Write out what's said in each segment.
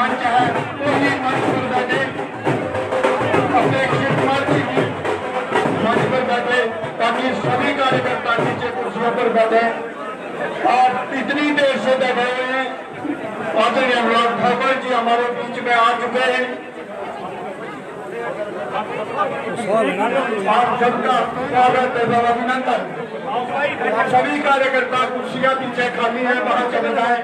मंच है वही मंच पर बैठे, अपेक्षित मंच पर बैठे ताकि सभी कार्यकर्ता नीचे कुर्सियों पर बैठे। और इतनी देर से बैठे हुए हैं, आदरणीय अनुराग ठाकुर जी हमारे बीच में आ चुके हैं। आप सबका स्वागत है, अभिनंदन। सभी कार्यकर्ता कुर्सियां पीछे खाली है, वहां चले जाए।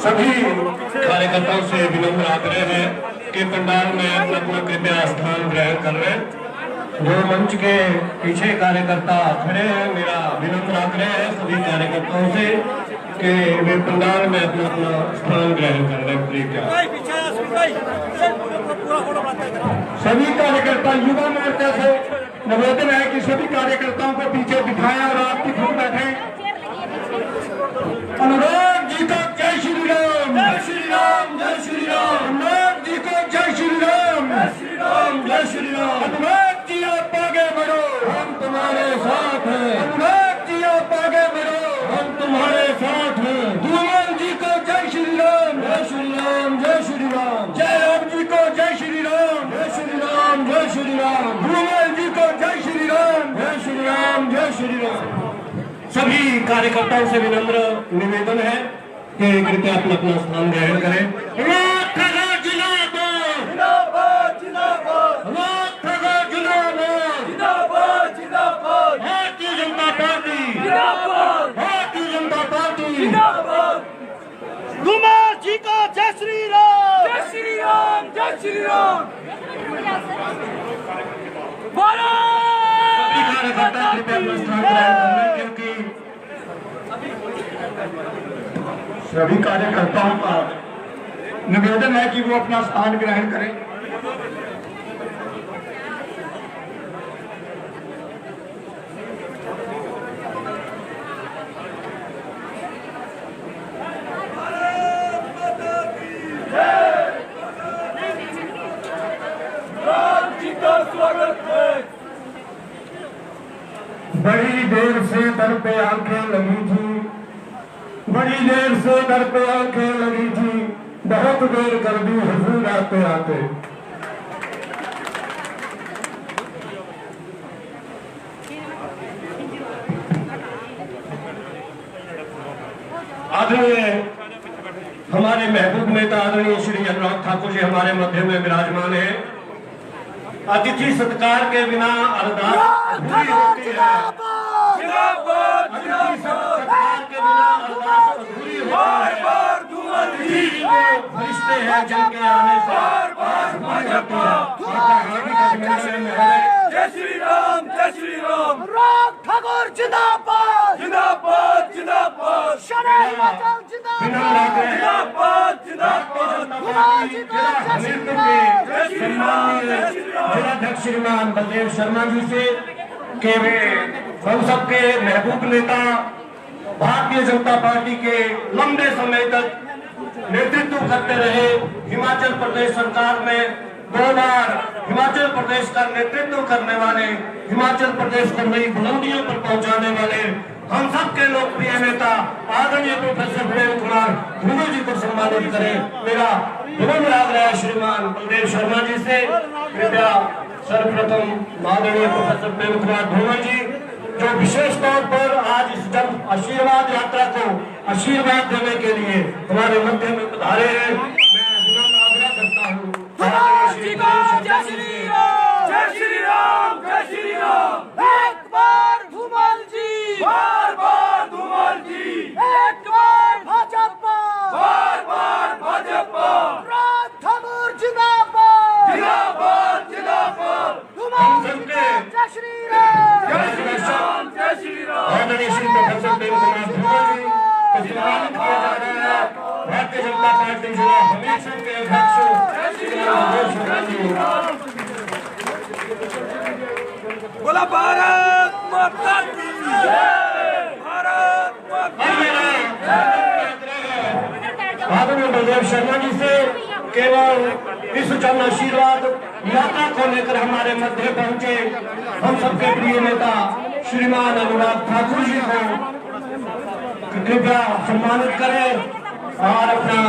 सभी कार्यकर्ताओं से विनम्र आग्रह है कि पंडाल में अपना कृपया स्थान ग्रहण कर रहे हैं। जो मंच के पीछे कार्यकर्ता खड़े हैं, मेरा विनम्र आग्रह है सभी कार्यकर्ताओं से कि वे पंडाल में अपना स्थान ग्रहण कर रहे हैं। सभी कार्यकर्ता युवा मोर्चा से निवेदन है कि सभी कार्यकर्ताओं को पीछे बिठाएं और आपकी खुद बैठे। अनुराग जी को जय श्री राम, जय श्री राम, जय श्री राम। अनुराग जी को जय श्री राम, जय श्री राम, जय श्री राम। अनुराग जी आप आगे बढ़ो, हम तुम्हारे साथ हैं। अनुराग जी आप आगे बढ़ो, हम तुम्हारे साथ हैं। धूमल जी को जय श्री राम, जय श्री राम, जय श्री राम। जय राम जी को जय श्री राम, जय श्री राम, जय श्री राम। धूमल जी को जय श्री राम, जय श्री राम, जय श्री राम। सभी कार्यकर्ताओं से विनम्र निवेदन है कि कृपया अपना स्थान ग्रहण करें। Bharatiya Janata party, Bharatiya Janata party. धूमल जी को जय श्री राम, जय श्री राम, जय श्री राम। सभी कार्यकर्ता कृपया अपना स्थान ग्रहण करें, क्योंकि सभी कार्यकर्ताओं का निवेदन है कि वो अपना स्थान ग्रहण करें। बड़ी देर से दर पे आंखें लगी थी, बड़ी देर से दर पे आंखें लगी थी, बहुत देर कर दी हुजूर आते आते। आदरणीय हमारे महबूब नेता आदरणीय श्री अनुराग ठाकुर जी हमारे मध्य में विराजमान है। अतिथि सत्कार के बिना अरदास अधूरी होती है। अतिथि सत्कार के बिना अरदास अधूरी होती है। फरिश्ते हैं जिनके आने से जय श्री राम, जय श्री राम। अनुराग ठाकुर जिंदाबाद, जिंदाबाद, जिंदाबाद। शरद हिमाचल जिंदाबाद, जिंदाबाद, जिंदाबाद। जिलाध्यक्ष श्रीमान बलदेव शर्मा जी से के वे हम सबके महबूब नेता भारतीय जनता पार्टी के लंबे समय तक नेतृत्व करते रहे। हिमाचल प्रदेश सरकार में 2 बार हिमाचल प्रदेश का नेतृत्व करने वाले, हिमाचल प्रदेश को नई बुलंदियों पर पहुंचाने वाले हम सबके लोकप्रिय नेता आदरणीय प्रोफेसर प्रेम कुमार धूमल जी को सम्मानित करें। मेरा विनम्र आग्रह है श्रीमान बलदेव शर्मा जी से, कृपया सर्वप्रथम आदरणीय प्रोफेसर प्रेम कुमार धूमल जी जो विशेष तौर पर आज इस जन आशीर्वाद यात्रा को आशीर्वाद देने के लिए हमारे मध्य में पधारे हैं, मैं विनम्र आग्रह करता हूँ। जय श्री राम, जय श्री राम, जय श्री राम। एक बार धूमल जी, बार बार धूमल जी। एक बार भाजपा, बार बार भाजपा। अनुराग ठाकुर जिंदाबाद, जिंदाबाद, जिंदाबाद। धूमल जी को जय श्री राम, जय श्री राम, जय श्री राम। आदरणीय श्री प्रोफेसर प्रेम कुमार धूमल जी को सम्मानित किया जा रहा है। भारतीय जनता पार्टी जिला हमीरपुर के अध्यक्ष बोला भारत माता की जय, भारत माता की आदरणीय बलदेव शर्मा जी से केवल इस जन आशीर्वाद यात्रा को लेकर हमारे मध्य पहुंचे हम सबके प्रिय नेता श्रीमान अनुराग ठाकुर जी को कृपया सम्मानित करें और अपना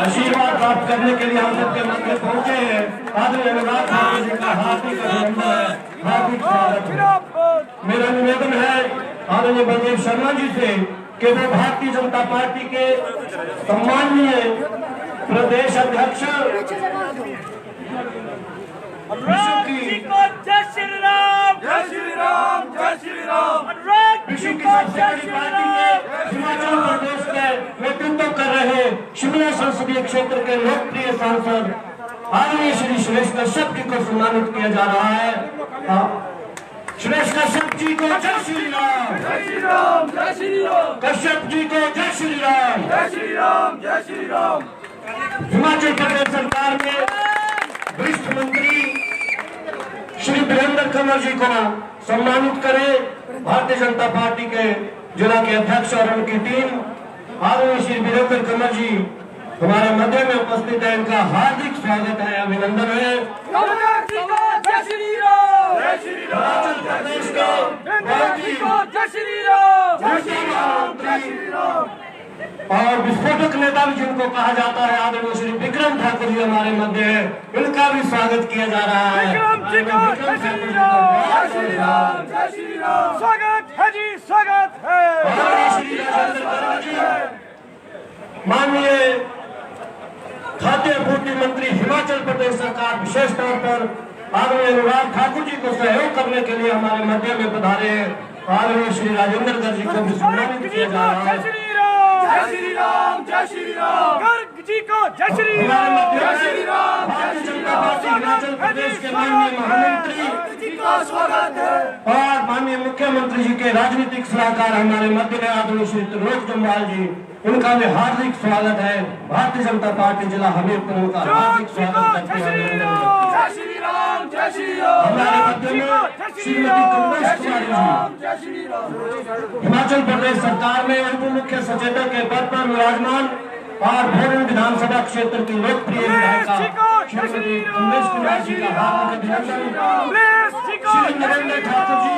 आशीर्वाद प्राप्त करने के लिए हम सबके मध्य पहुंचे हैं। आदरणीय अनुराग ठाकुर जी का हार्दिक अभिनंदन है, हार्दिक स्वागत है। मेरा निवेदन है आदरणीय बलदेव शर्मा जी से कि वो भारतीय जनता पार्टी के सम्माननीय प्रदेश अध्यक्ष अनुराग जी को जय श्री राम, जय श्री राम, जय श्री राम। अनुराग विश्व जी की को सबसे जय बड़ी श्री पार्टी राम। के हिमाचल प्रदेश के नेतृत्व कर रहे शिमला संसदीय क्षेत्र के लोकप्रिय सांसद आदरणीय श्री सुरेश कश्यप जी को सम्मानित किया जा रहा है। सुरेश कश्यप जी को जय श्री राम, जय श्री राम, जय श्री राम, कश्यप जी को जय श्री राम। जय श्री राम, जय श्री राम। हिमाचल प्रदेश सरकार में वरिष्ठ मंत्री श्री वीरेंद्र कंवर जी को सम्मानित करें। भारतीय जनता पार्टी के जिला के अध्यक्ष और उनकी टीम आदरणीय श्री वीरेंद्र कंवर जी हमारे मध्य में उपस्थित है। इनका हार्दिक स्वागत है, अभिनंदन है। अनुराग जी को जय श्री राम, जय श्री राम। हिमाचल प्रदेश के अनुराग जी को जय श्री राम, जय श्री राम, जय श्री राम। और विस्फोटक नेता भी जिनको कहा जाता है आदरणीय श्री विक्रम ठाकुर जी हमारे मध्य है, इनका भी स्वागत किया जा रहा है। विक्रम जी को जय श्री राम, जय श्री राम, जय श्री राम। स्वागत है जी, स्वागत है। आदरणीय श्री राजेंद्र गर्ग जी, माननीय खाद्य आपूर्ति मंत्री हिमाचल प्रदेश सरकार विशेष तौर पर आदरणीय अनुराग ठाकुर जी को सहयोग करने के लिए हमारे मध्य में पधारे हैं। आदरणीय श्री राजेंद्र गर्ग जी को भी सम्मानित किया जा रहा है। जय श्री राम, जय श्री राम। गर्ग जी को जय श्री राम, जय श्री राम। भारतीय जनता पार्टी हिमाचल प्रदेश के माननीय महामंत्री जी का स्वागत है और माननीय मुख्यमंत्री जी के राजनीतिक सलाहकार हमारे मध्य में आदरणीय श्री त्रिलोक जम्वाल जी, उनका भी हार्दिक स्वागत है। भारतीय जनता पार्टी जिला हमीरपुर उनका हार्दिक स्वागत करते हैं। जय श्री राम, जय श्री राम। हमारे मध्य में श्रीमती कमलेश कुमारी जी, जय श्री राम। हिमाचल प्रदेश सरकार में उप मुख्य सचेतक के पद पर विराजमान और भोरन विधानसभा क्षेत्र की लोकप्रिय विधायिका श्रीमती कमलेश कुमारी जी का हार्दिक अभिनंदन। श्री नरेंद्र ठाकुर जी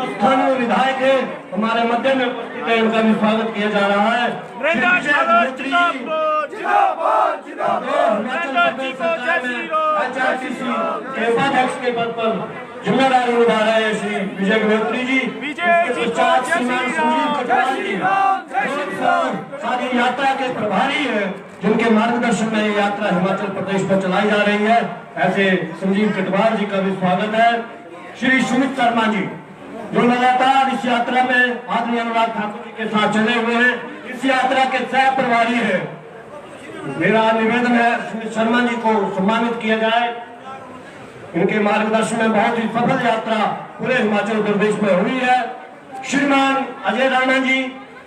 स्थानीय विधायक है, हमारे मध्य में उपस्थित है, इनका भी स्वागत किया जा रहा है। के उपाध्यक्ष के पद पर जिम्मेदारी निभा रहे हैं श्री विजय गिनोत्री जी। श्रीमान संजीव कटवाल जी सारी यात्रा के प्रभारी है, जिनके मार्गदर्शन में ये यात्रा हिमाचल प्रदेश में चलाई जा रही है। ऐसे संजीव कटवाल जी का भी स्वागत है। श्री सुमित शर्मा जी, जो लगातार इस यात्रा में आदरणीय अनुराग ठाकुर जी के साथ चले हुए हैं, इस यात्रा के सह प्रभारी है। मेरा निवेदन है सुमित शर्मा जी को सम्मानित किया जाए। इनके मार्गदर्शन में बहुत ही सफल यात्रा पूरे हिमाचल प्रदेश में हुई है। श्रीमान अजय राणा जी,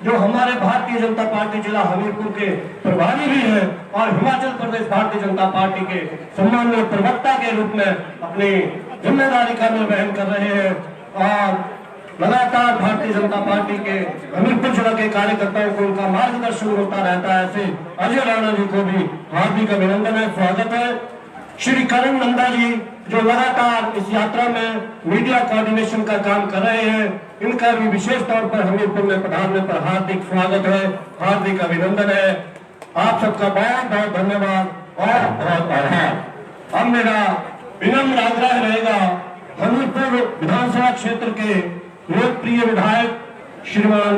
जो हमारे भारतीय जनता पार्टी जिला हमीरपुर के प्रभारी भी हैं और हिमाचल प्रदेश भारतीय जनता पार्टी के सम्मानीय प्रवक्ता के रूप में अपनी जिम्मेदारी का निर्वहन कर रहे हैं और लगातार भारतीय जनता पार्टी के हमीरपुर जिला के कार्यकर्ताओं को उनका मार्गदर्शन होता रहता है। ऐसे अजय राणा जी को भी हार्दिक अभिनंदन है, स्वागत है। श्री करण नंदा जी, जो लगातार इस यात्रा में मीडिया कोऑर्डिनेशन का काम कर रहे हैं, इनका भी विशेष तौर पर हमीरपुर में पधारने पर हार्दिक स्वागत है, हार्दिक अभिनंदन है। आप सबका बहुत बहुत धन्यवाद और बहुत आभार। अब मेरा विनम्र आग्रह रहेगा हमीरपुर विधानसभा क्षेत्र के लोकप्रिय विधायक श्रीमान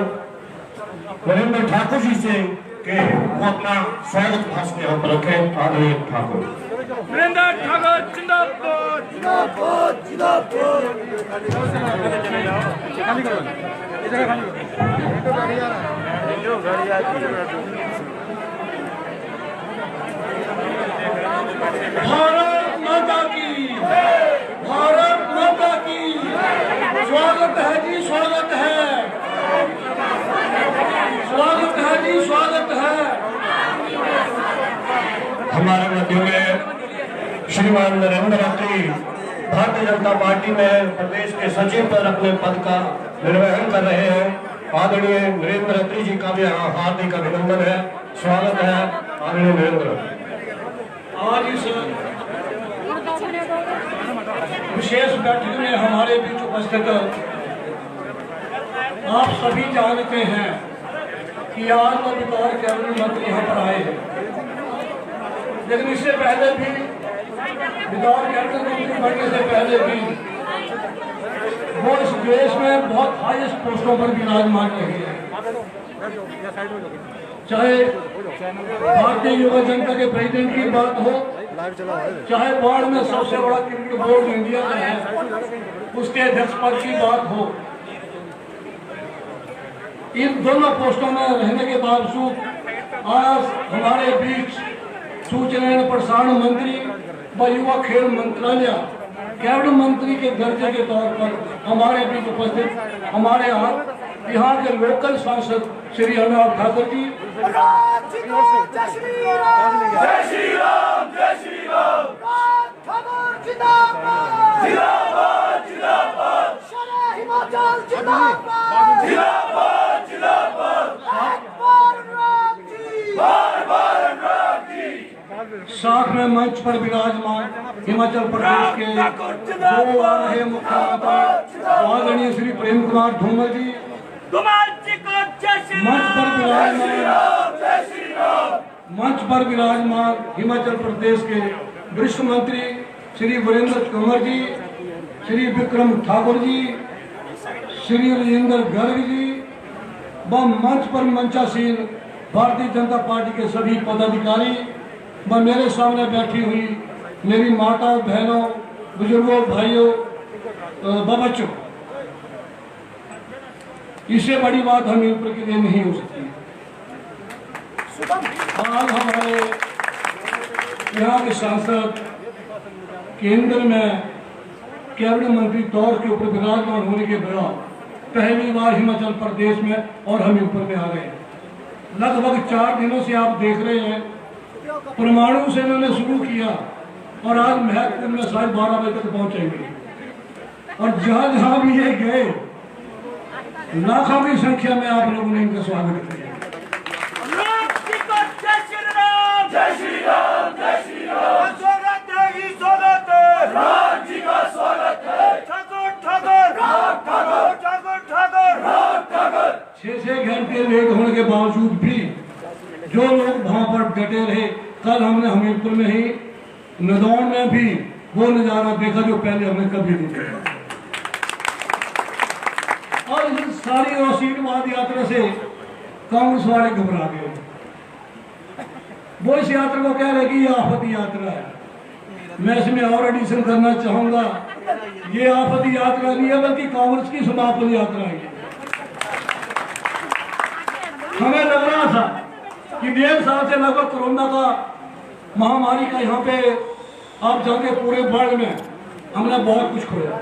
नरेंद्र ठाकुर जी से कि वो अपना स्वागत भाषण यहाँ पर रखें। आदरणीय ठाकुर। नरेंद्र ठाकुर जिंदाबाद, जिंदाबाद, जिंदाबाद। भारत माता की, भारत माता की। स्वागत है जी, स्वागत है, स्वागत है जी, स्वागत है। हमारे मध्य में श्रीमान नरेंद्र अत्री भारतीय जनता पार्टी में प्रदेश के सचिव पर अपने पद का निर्वहन कर रहे हैं। आदरणीय नरेंद्र अत्री जी का भी हार्दिक अभिनंदन है, स्वागत है। आदरणीय नरेंद्र, आज इस विशेष बैठक में हमारे बीच उपस्थित आप सभी जानते हैं कि आज वो बतौर कैबिनेट मंत्री यहाँ पर आए हैं, लेकिन इससे पहले भी बतौर कैबिनेट मंत्री बनने से पहले भी वो इस देश में बहुत हाईएस्ट पोस्टों पर विराजमान रहे हैं। चाहे भारतीय युवा जनता के प्रेसिडेंट की बात हो, चाहे वर्ल्ड में सबसे बड़ा क्रिकेट बोर्ड इंडिया का है उसके अध्यक्ष पद की बात हो, इन दोनों पोस्टों में रहने के बावजूद आज हमारे बीच सूचना एवं प्रसारण मंत्री व युवा खेल मंत्रालय कैबिनेट मंत्री के दर्जे के तौर पर हमारे बीच उपस्थित हमारे यहाँ के लोकल सांसद श्री अनुराग ठाकुर जी। जय श्री राम, जय श्री राम, जय श्री राम। ठाकुर जिंदाबाद, जिंदाबाद, जिंदाबाद। शरे हिमाचल जिंदाबाद, जिंदाबाद, जिंदाबाद। एक बार अनुराग जी, बार बार अनुराग जी। साथ में मंच पर विराजमान हिमाचल प्रदेश के दो आ रहे मुख्यमंत्री आदरणीय श्री प्रेम कुमार धूमल जी, मंच पर विराजमान हिमाचल प्रदेश के वरिष्ठ मंत्री श्री वीरेंद्र कंवर जी, श्री विक्रम ठाकुर जी, श्री राजेंद्र गर्ग जी व मंच पर मंचासीन भारतीय जनता पार्टी के सभी पदाधिकारी व मेरे सामने बैठी हुई मेरी माताओं, बहनों, बुजुर्गों, भाइयों व बच्चों, इससे बड़ी बात हमीरपुर के लिए नहीं हो सकती। आज हमारे यहाँ के सांसद केंद्र में कैबिनेट मंत्री तौर के ऊपर विराजमान होने के बाद पहली बार हिमाचल प्रदेश में और हमीरपुर में आ गए। लगभग 4 दिनों से आप देख रहे हैं परमाणु से इन्होंने शुरू किया और आज महत्वपूर्ण में 12:30 बजे तक पहुंचेंगे और जहां जहां भी ये गए लाखों की संख्या में आप लोगों ने इनका स्वागत किया। जय श्री राम, जय श्री राम। स्वागत है ही स्वागत है, राम जी का स्वागत है। ठाकुर ठाकुर, राम ठाकुर, ठाकुर ठाकुर, राम ठाकुर। 6 घंटे लेट होने के बावजूद भी जो लोग वहां पर डटे रहे, कल हमने हमीरपुर में ही नदौन में भी वो नजारा देखा जो पहले हमने कभी नहीं देखा। और इस सारी आशीर्वाद यात्रा से कांग्रेस वाले घबरा गए। वो इस यात्रा को कह रहे कि ये आफती यात्रा है। मैं इसमें और एडिशन करना चाहूंगा, ये आफती यात्रा नहीं है बल्कि कांग्रेस की समापन यात्रा है। हमें लग रहा था कि 1.5 साल से लगभग कोरोना का महामारी का यहाँ पे आप जानते पूरे वर्ल्ड में हमने बहुत कुछ खोया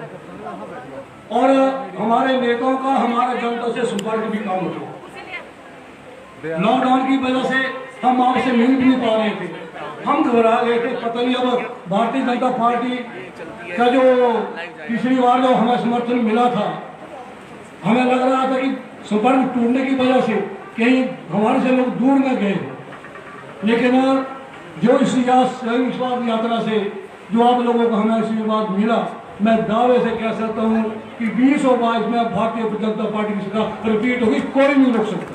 और हमारे नेताओं का हमारे जनता से संपर्क भी कम हो। लॉकडाउन की वजह से हम आपसे मिल भी नहीं पा रहे थे, हम घबरा गए थे। पता नहीं अब भारतीय जनता पार्टी का जो पिछली बार जो हमें समर्थन मिला था, हमें लग रहा था कि संपर्क टूटने की वजह से कहीं हमारे से लोग दूर न गए। लेकिन जो इस यात्रा से जो आप लोगों को हमें आशीर्वाद मिला, मैं दावे से कह सकता हूँ कि 20 और 22 में भारतीय जनता पार्टी की सरकार रिपीट होगी, कोई नहीं रोक सकता।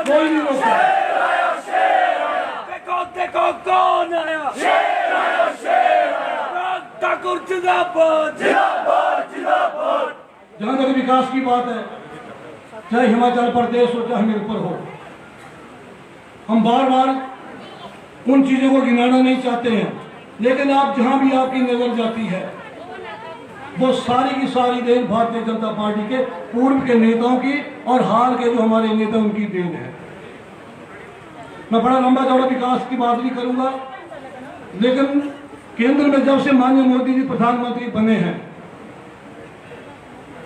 कोई नहीं रोक सकता। देखो कौन आया, शेर आया, शेर आया। ठाकुर जिंदाबाद, जिंदाबाद, जिंदाबाद। जहाँ तक विकास की बात है, चाहे हिमाचल प्रदेश हो चाहे हमीरपुर हो, हम बार बार उन चीजों को गिनाना नहीं चाहते हैं, लेकिन आप जहां भी आपकी नजर जाती है वो सारी की सारी देन भारतीय जनता पार्टी के पूर्व के नेताओं की और हाल के जो हमारे नेता उनकी देन है। मैं बड़ा लंबा चौड़ा विकास की बात नहीं करूंगा, लेकिन केंद्र में जब से माननीय मोदी जी प्रधानमंत्री बने हैं,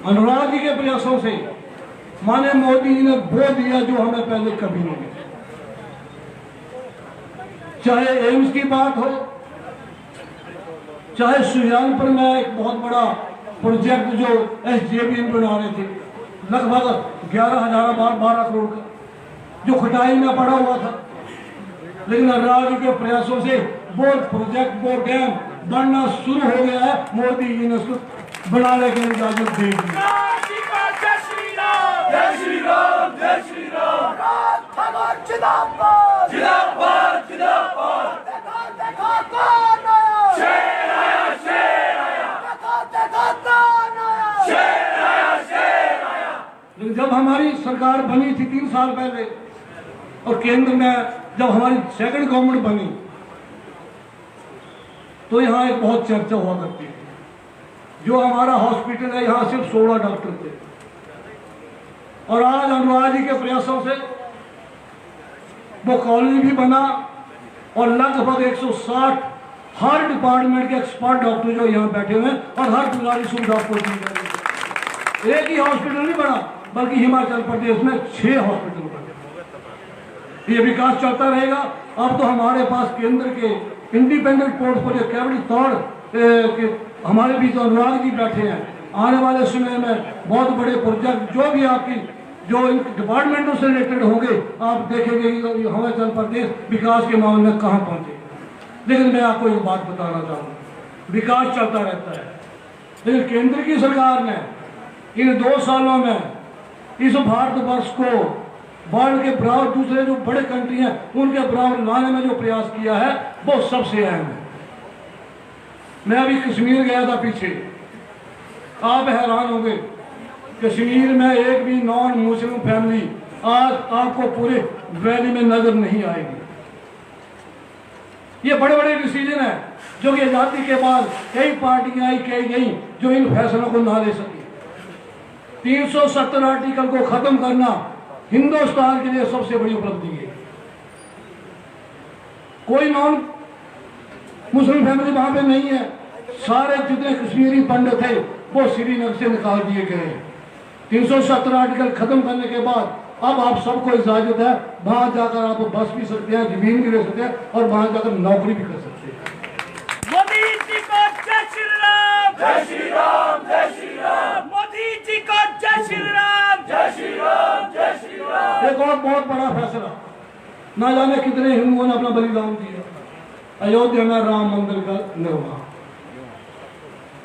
अनुराग जी के प्रयासों से माननीय मोदी जी ने वो दिया जो हमें पहले कभी नहीं मिला। चाहे एम्स की बात हो, चाहे सुजानपुर में एक बहुत बड़ा प्रोजेक्ट जो SJVN बना रहे थे, लगभग 11,012 करोड़ का, जो खटाई में पड़ा हुआ था, लेकिन अनुराग जी के प्रयासों से वो प्रोजेक्ट, वो डैम बनना शुरू हो गया है। मोदी जी ने उसको बनाने के लिए इजाजत दे दी। जिंदाबाद जिंदाबाद जिंदाबाद देखो देखो कौन आया शेर आया शेर आया देखो देखो कौन आया शेर आया शेर आया। लेकिन जब हमारी सरकार बनी थी 3 साल पहले और केंद्र में जब हमारी सेकंड गवर्नमेंट बनी तो यहाँ एक बहुत चर्चा हुआ करती थी। जो हमारा हॉस्पिटल है यहाँ सिर्फ 16 डॉक्टर थे और आज अनुराग जी के प्रयासों से वो कॉलेज भी बना और लगभग 160 हर डिपार्टमेंट के एक्सपर्ट डॉक्टर जो यहाँ बैठे हुए हैं और हर बीमारी सुविधा आपको दी जा रही है। एक ही हॉस्पिटल नहीं बना बल्कि हिमाचल प्रदेश में 6 हॉस्पिटल बने। ये विकास चलता रहेगा। अब तो हमारे पास केंद्र के इंडिपेंडेंट पोर्टफोलियो कैबिनेट के हमारे बीच अनुराग जी बैठे हैं। आने वाले समय में बहुत बड़े प्रोजेक्ट जो भी आपकी जो इन डिपार्टमेंटों से रिलेटेड होंगे आप देखेंगे कि हिमाचल प्रदेश विकास के मामले में कहाँ पहुंचे। लेकिन मैं आपको एक बात बताना चाहूँगा, विकास चलता रहता है लेकिन केंद्र की सरकार ने इन 2 सालों में इस भारतवर्ष को वर्ल्ड के बराबर दूसरे जो बड़े कंट्री हैं उनके बराबर लाने में जो प्रयास किया है वो सबसे अहम है। मैं अभी कश्मीर गया था पीछे, आप हैरान होंगे कश्मीर में एक भी नॉन मुस्लिम फैमिली आज आपको पूरे वैली में नजर नहीं आएगी। ये बड़े बड़े डिसीजन है जो कि आजादी के बाद कई पार्टियां आई कई गई जो इन फैसलों को ना ले सकी। 370 आर्टिकल को खत्म करना हिंदुस्तान के लिए सबसे बड़ी उपलब्धि है। कोई नॉन मुस्लिम फैमिली वहां पे नहीं है। सारे जितने कश्मीरी पंडित थे वो श्रीनगर से निकाल दिए गए। 370 आर्टिकल खत्म करने के बाद अब आप सबको इजाजत है वहां जाकर आप बस भी सकते हैं, जमीन भी ले सकते हैं और वहां जाकर नौकरी भी कर सकते हैं। मोदी जी को जय श्री राम जय श्री राम जय श्री राम मोदी जी को जय श्री राम जय श्री राम जय श्री राम। एक और बहुत बड़ा फैसला, ना जाने कितने हिंदुओं ने अपना बलिदान दिया, अयोध्या में राम मंदिर का निर्माण।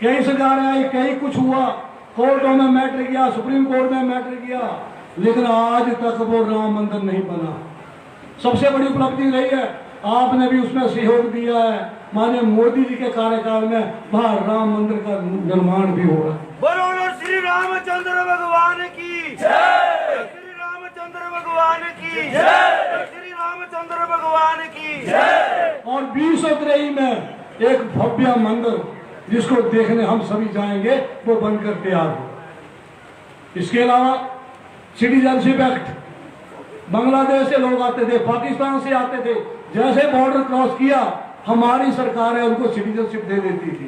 कई सरकारें आई, कई कुछ हुआ, कोर्टों में मैटर किया, सुप्रीम कोर्ट में मैटर किया, लेकिन आज तक वो राम मंदिर नहीं बना। सबसे बड़ी उपलब्धि रही है, आपने भी उसमें सहयोग दिया है। माननीय मोदी जी के कार्यकाल में वहां राम मंदिर का निर्माण भी हो रहा है। बोलो श्री रामचंद्र भगवान की जय, श्री रामचंद्र भगवान की जय, श्री रामचंद्र भगवान की जय। और 2023 में एक भव्य मंदिर जिसको देखने हम सभी जाएंगे वो बनकर तैयार हो। इसके अलावा सिटीजनशिप एक्ट, बांग्लादेश से लोग आते थे, पाकिस्तान से आते थे, जैसे बॉर्डर क्रॉस किया हमारी सरकारें उनको सिटीजनशिप दे देती थी।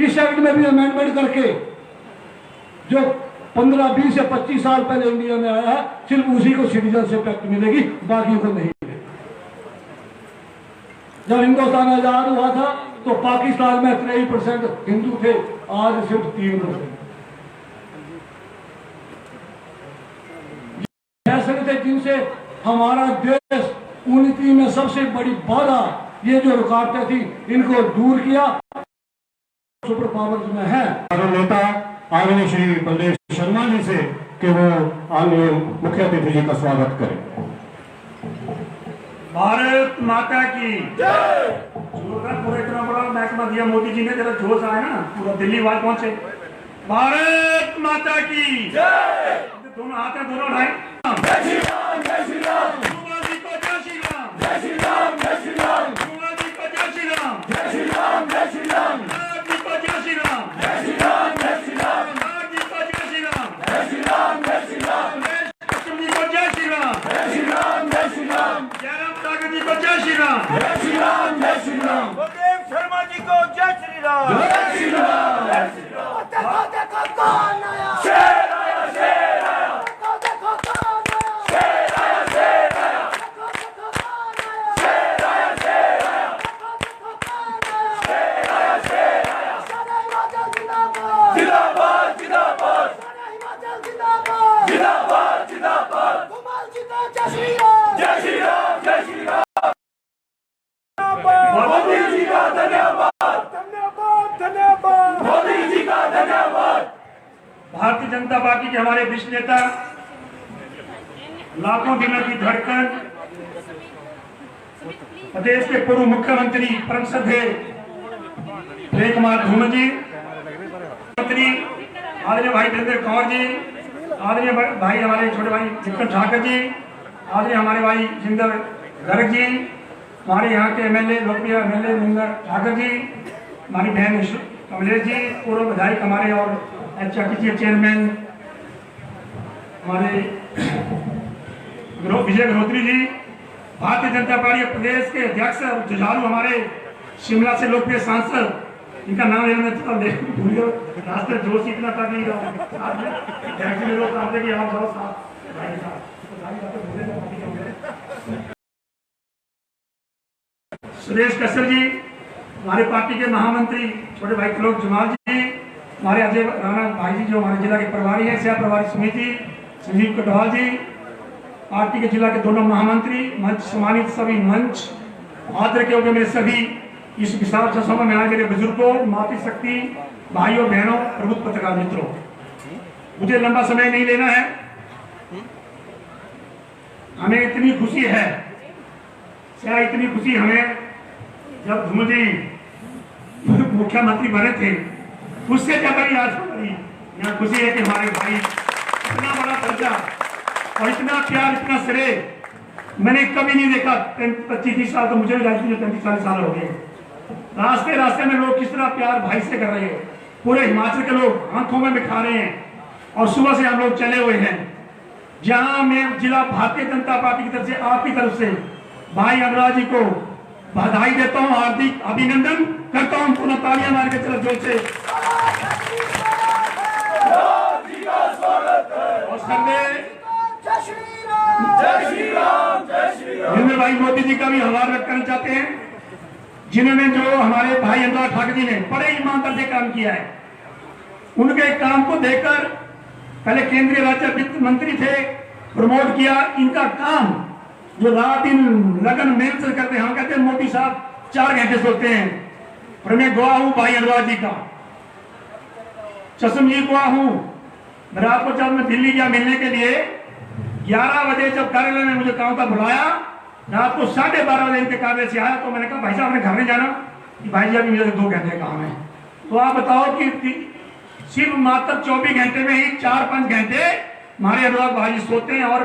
इस एक्ट में भी अमेंडमेंट करके जो 15, 20 या 25 साल पहले इंडिया में आया है सिर्फ उसी को सिटीजनशिप एक्ट मिलेगी, बाकी को नहीं। जब हिंदुस्तान आजाद हुआ था तो पाकिस्तान में 23% हिंदू थे, आज सिर्फ 3%। फैसले थे जिनसे हमारा देश उन्नति में सबसे बड़ी बाधा, ये जो रुकावटें थी इनको दूर किया। सुपर पावर्स में है नेता आदरणीय श्री बलदेव शर्मा जी से कि वो आदरणीय मुख्य अतिथि जी का स्वागत करें। भारत माता की जय। पूरा इतना बड़ा महकमा दिया मोदी जी ने, जरा जोश आया ना पूरा दिल्ली वाले पहुंचे। भारत माता की जय। दोनों हाथ हैं, दोनों उठाएं। जय श्री राम जय श्री राम जी को जय श्री राम जय श्री राम जय श्री राम जी को जय श्री राम जय श्री राम जय श्री राम जी को जय श्री राम जय श्री राम जय श्री राम जी को जय श्री राम जय श्री राम जय श्री राम जी को जय श्री राम जय श्री राम जय श्री राम जयराम ठाकुर जी को जय श्री राम जय श्री राम जय श्री राम बलदेव शर्मा जी को जय श्री राम जय श्री राम जय श्री राम। देखो देखो कौन आया शेर आया शेर आया देखो देखो कौन आया शेर आया शेर आया देखो देखो कौन आया शेर आया शेर आया देखो देखो कौन आया शेर आया शेर आया। सारा हिमाचल जिंदाबाद जिंदाबाद जिंदाबाद सारा हिमाचल जिंदाबाद जिंदाबाद जिंदाबाद धूमल जी को जय श्री राम जय श्री राम जय श्री राम। धन्यवाद मोदी जी का धन्यवाद धन्यवाद धन्यवाद मोदी जी का धन्यवाद। भारतीय जनता पार्टी के हमारे विश्व नेता लाखों दिलों की धड़कन, प्रदेश के पूर्व मुख्यमंत्री परम श्रद्धेय प्रेम कुमार धूमल जी, मंत्री आदरणीय भाई वीरेंद्र कंवर जी, आदरणीय भाई हमारे छोटे भाई विक्रम ठाकर जी, आदरणीय हमारे भाई जिंदर गर्ग जी, हमारे यहाँ के एमएलए लोकप्रिय एमएलए जिंदर ठाकर जी, हमारी बहन कमलेश जी, पूर्व विधायक हमारे और एचआरटीसी चेयरमैन हमारे विजय गृहोत्री जी, भारतीय जनता पार्टी प्रदेश के अध्यक्ष और जुझारू हमारे शिमला से लोकप्रिय सांसद, इनका नाम लेने में थोड़ा भूलियो, रास्ते जोश इतना था कि लोग चाहते कि आप जाओ साथ भाई साहब। सुरेश कश्यप जी, हमारे पार्टी के महामंत्री छोटे भाई त्रिलोक जमाल जी, हमारे अजय राणा भाई जी जो हमारे जिला के प्रभारी हैं, सह प्रभारी समिति संजीव कटवाल जी, पार्टी के जिला के दोनों महामंत्री, मंच सम्मानित सभी मंच आदर के होंगे मेरे सभी इस विशाल सभा में आए मेरे बुजुर्गों, मातृशक्ति भाइयों बहनों, प्रबुद्ध पत्रकार मित्रों, मुझे लंबा समय नहीं लेना है। हमें इतनी खुशी है, क्या इतनी खुशी हमें जब धूमल जी मुख्यमंत्री बने थे, उससे ज्यादा ही आज हमारी यहाँ खुशी है कि हमारे भाई इतना बड़ा दर्जा और इतना प्यार, इतना श्रेय मैंने कभी नहीं देखा। 25-30 साल तो मुझे भी राजनीति में 35-40 साल हो गए। रास्ते रास्ते में लोग किस तरह प्यार भाई से कर रहे हैं, पूरे हिमाचल के लोग आंखों में बिठा रहे हैं और सुबह से हम लोग चले हुए हैं। जहां मैं जिला भारतीय जनता पार्टी की तरफ से, आपकी तरफ से भाई अनुराग जी को बधाई देता हूं, हार्दिक अभिनंदन करता हूं। पुनः तालियां मार के तरफ जोर से और नरेंद्र भाई मोदी जी का भी आभार व्यक्त करना चाहते हैं, जिन्होंने जो हमारे भाई अनुराग ठाकुर जी ने बड़े ईमानदार से काम किया है। उनके काम को देखकर पहले केंद्रीय राज्य वित्त मंत्री थे, प्रमोट किया। इनका काम जो रात दिन लगन मेहनत से करते हैं, हम कहते हैं मोदी साहब 4 घंटे सोते हैं, और मैं गवाह हूं भाई अनुराग जी का, चश्मदीद गवाह हूं। रात को जब मैं दिल्ली गया मिलने के लिए, 11 बजे जब कार्यालय में मुझे काम का बुलाया, रात को 12:30 बजे इनके कार्यालय से आया, तो मैंने कहा भाई साहब अपने घर नहीं जाना कि भाई जी अभी मुझे 2 घंटे काम है। तो आप बताओ कि सिर्फ मात्र 24 घंटे में ही 4-5 घंटे हमारे अनुराग भाई सोते हैं और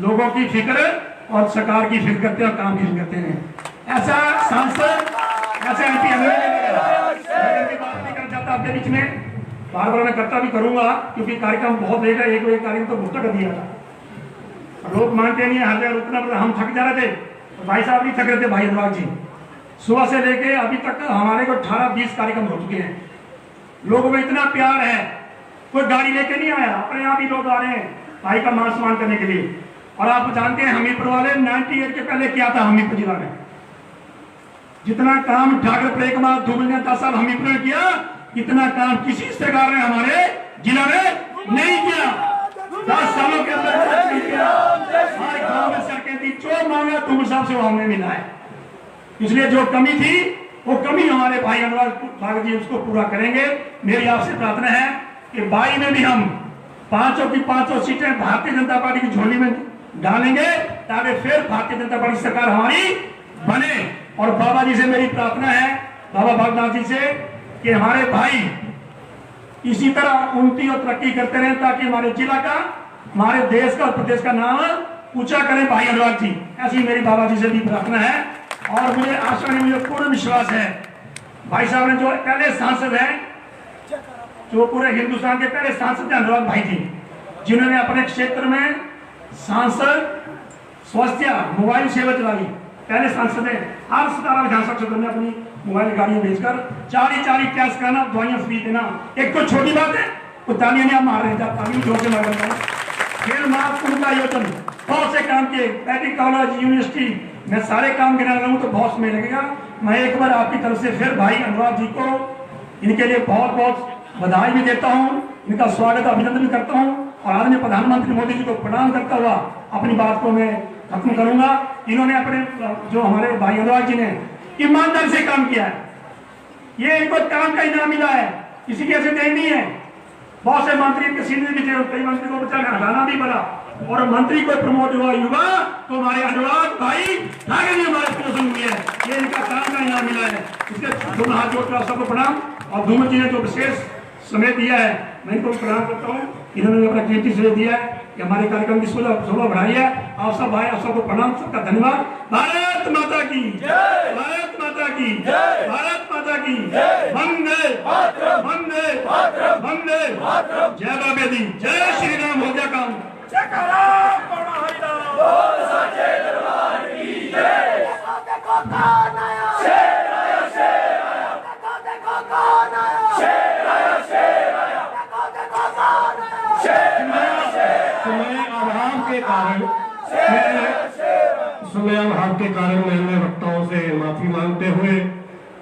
लोगों की फिक्र और सरकार की फिक्र करते हैं और काम की फिक्र करते हैं। ऐसा सांसद, ऐसा एमपी बात नहीं करना चाहता आपके बीच में, बार बार मैं करता भी करूंगा क्योंकि कार्यक्रम बहुत लेट है। एक कार्यक्रम तो घुट्टा कर दिया था, लोग मानते नहीं है, हर जगह रुकना पड़ता। हम थक जा रहे थे, तो भाई साहब नहीं थक रहे थे। भाई अनुराग जी सुबह से लेके अभी तक हमारे को 18-20 कार्यक्रम हो चुके हैं। लोगों में इतना प्यार है, कोई गाड़ी लेके नहीं आया, अपने आप ही लोग आ रहे हैं भाई का मान सम्मान करने के लिए। और आप जानते हैं हमीरपुर वाले 98 के पहले क्या था हमीरपुर जिला में, जितना काम ठाकुर प्रेम कुमार धूमल ने 10 साल हमीरपुर में किया, इतना काम किसी सरकार ने हमारे जिला में नहीं किया। 10 सालों के अंदर हमारे गांव में सड़कें थी, जो मांगा धूमल साहब से वो हमें मिला है। इसलिए जो कमी थी वो कमी हमारे भाई अनुराग ठाकुर जी उसको पूरा करेंगे। मेरी आपसे प्रार्थना है कि बाई में भी हम 5 की 5 सीटें भारतीय जनता पार्टी की झोली में डालेंगे, ताकि फिर भारतीय जनता पार्टी सरकार हमारी बने। और बाबा जी से मेरी प्रार्थना है, बाबा भागनाथ जी से, कि हमारे भाई इसी तरह उन्नति और तरक्की करते रहें, ताकि हमारे जिला का, हमारे देश का और प्रदेश का नाम ऊंचा करें भाई अनुराग जी। ऐसी मेरी बाबा जी से भी प्रार्थना है। और मुझे आशा नहीं, मुझे पूर्ण विश्वास है भाई साहब ने जो पहले सांसद हैं, जो पूरे हिंदुस्तान के पहले सांसद हैं अनुराग भाई जी, जिन्होंने अपने क्षेत्र में सांसद स्वास्थ्य मोबाइल सेवा चलाई, पहले सांसद है। हर 17 विधानसभा क्षेत्र में अपनी मोबाइल गाड़ियां भेजकर 40 टेस्ट कराना, दवाइयां फ्री देना। एक तो छोटी बात है, तो तालियां नहीं आप मार रहे हैं, जोर से मार रहे हैं। खेल महाकुंभ का आयोजन, बहुत से काम किए, मेडिकल कॉलेज, यूनिवर्सिटी, मैं सारे काम गिना रहा हूं तो बहुत समय लगेगा। मैं एक बार आपकी तरफ से फिर भाई अनुराग जी को इनके लिए बहुत बहुत बधाई भी देता हूं, इनका स्वागत अभिनंदन भी करता हूं, और आदरणीय प्रधानमंत्री मोदी जी को प्रणाम करता हुआ अपनी बात को मैं खत्म करूंगा। इन्होंने अपने जो हमारे भाई अनुराग जी ने ईमानदारी से काम किया है, ये इनको काम का इनाम मिला है, किसी की ऐसे नहीं है। बहुत से मंत्री इनके सीनियर भी थे, कई मंत्री को बचा हटाना भी पड़ा, और मंत्री को प्रमोट हुआ युवा तो हमारे अनुराग भाई ठाकरे जी हमारे प्रमोशन हुए हैं, ये इनका काम का इनाम मिला है। इसके दोनों हाथ जोड़कर आप सबको प्रणाम। और धूमल जी ने जो विशेष समय दिया है मैं इनको प्रणाम करता हूँ, इन्होंने अपना कीमती समय दिया है कि हमारे कार्यक्रम की शोभा बढ़ाई है। आप सब भाई आप सबको प्रणाम, सबका धन्यवाद। भारत माता की जय, भारत माता की जय, भारत माता की जय, वंदे मातरम, वंदे मातरम, वंदे मातरम, जय बाबे दी, जय श्री राम, हो गया काम। बोल सच्चे दरबार की जय। देखो कौन आया, शेर आया, शेर आया। देखो कौन आया, शेर आया, शेर आया। देखो कौन आया, शेर आया, शेर। समय अभाव के कारण मैं अन्य वक्ताओं से माफी मांगते हुए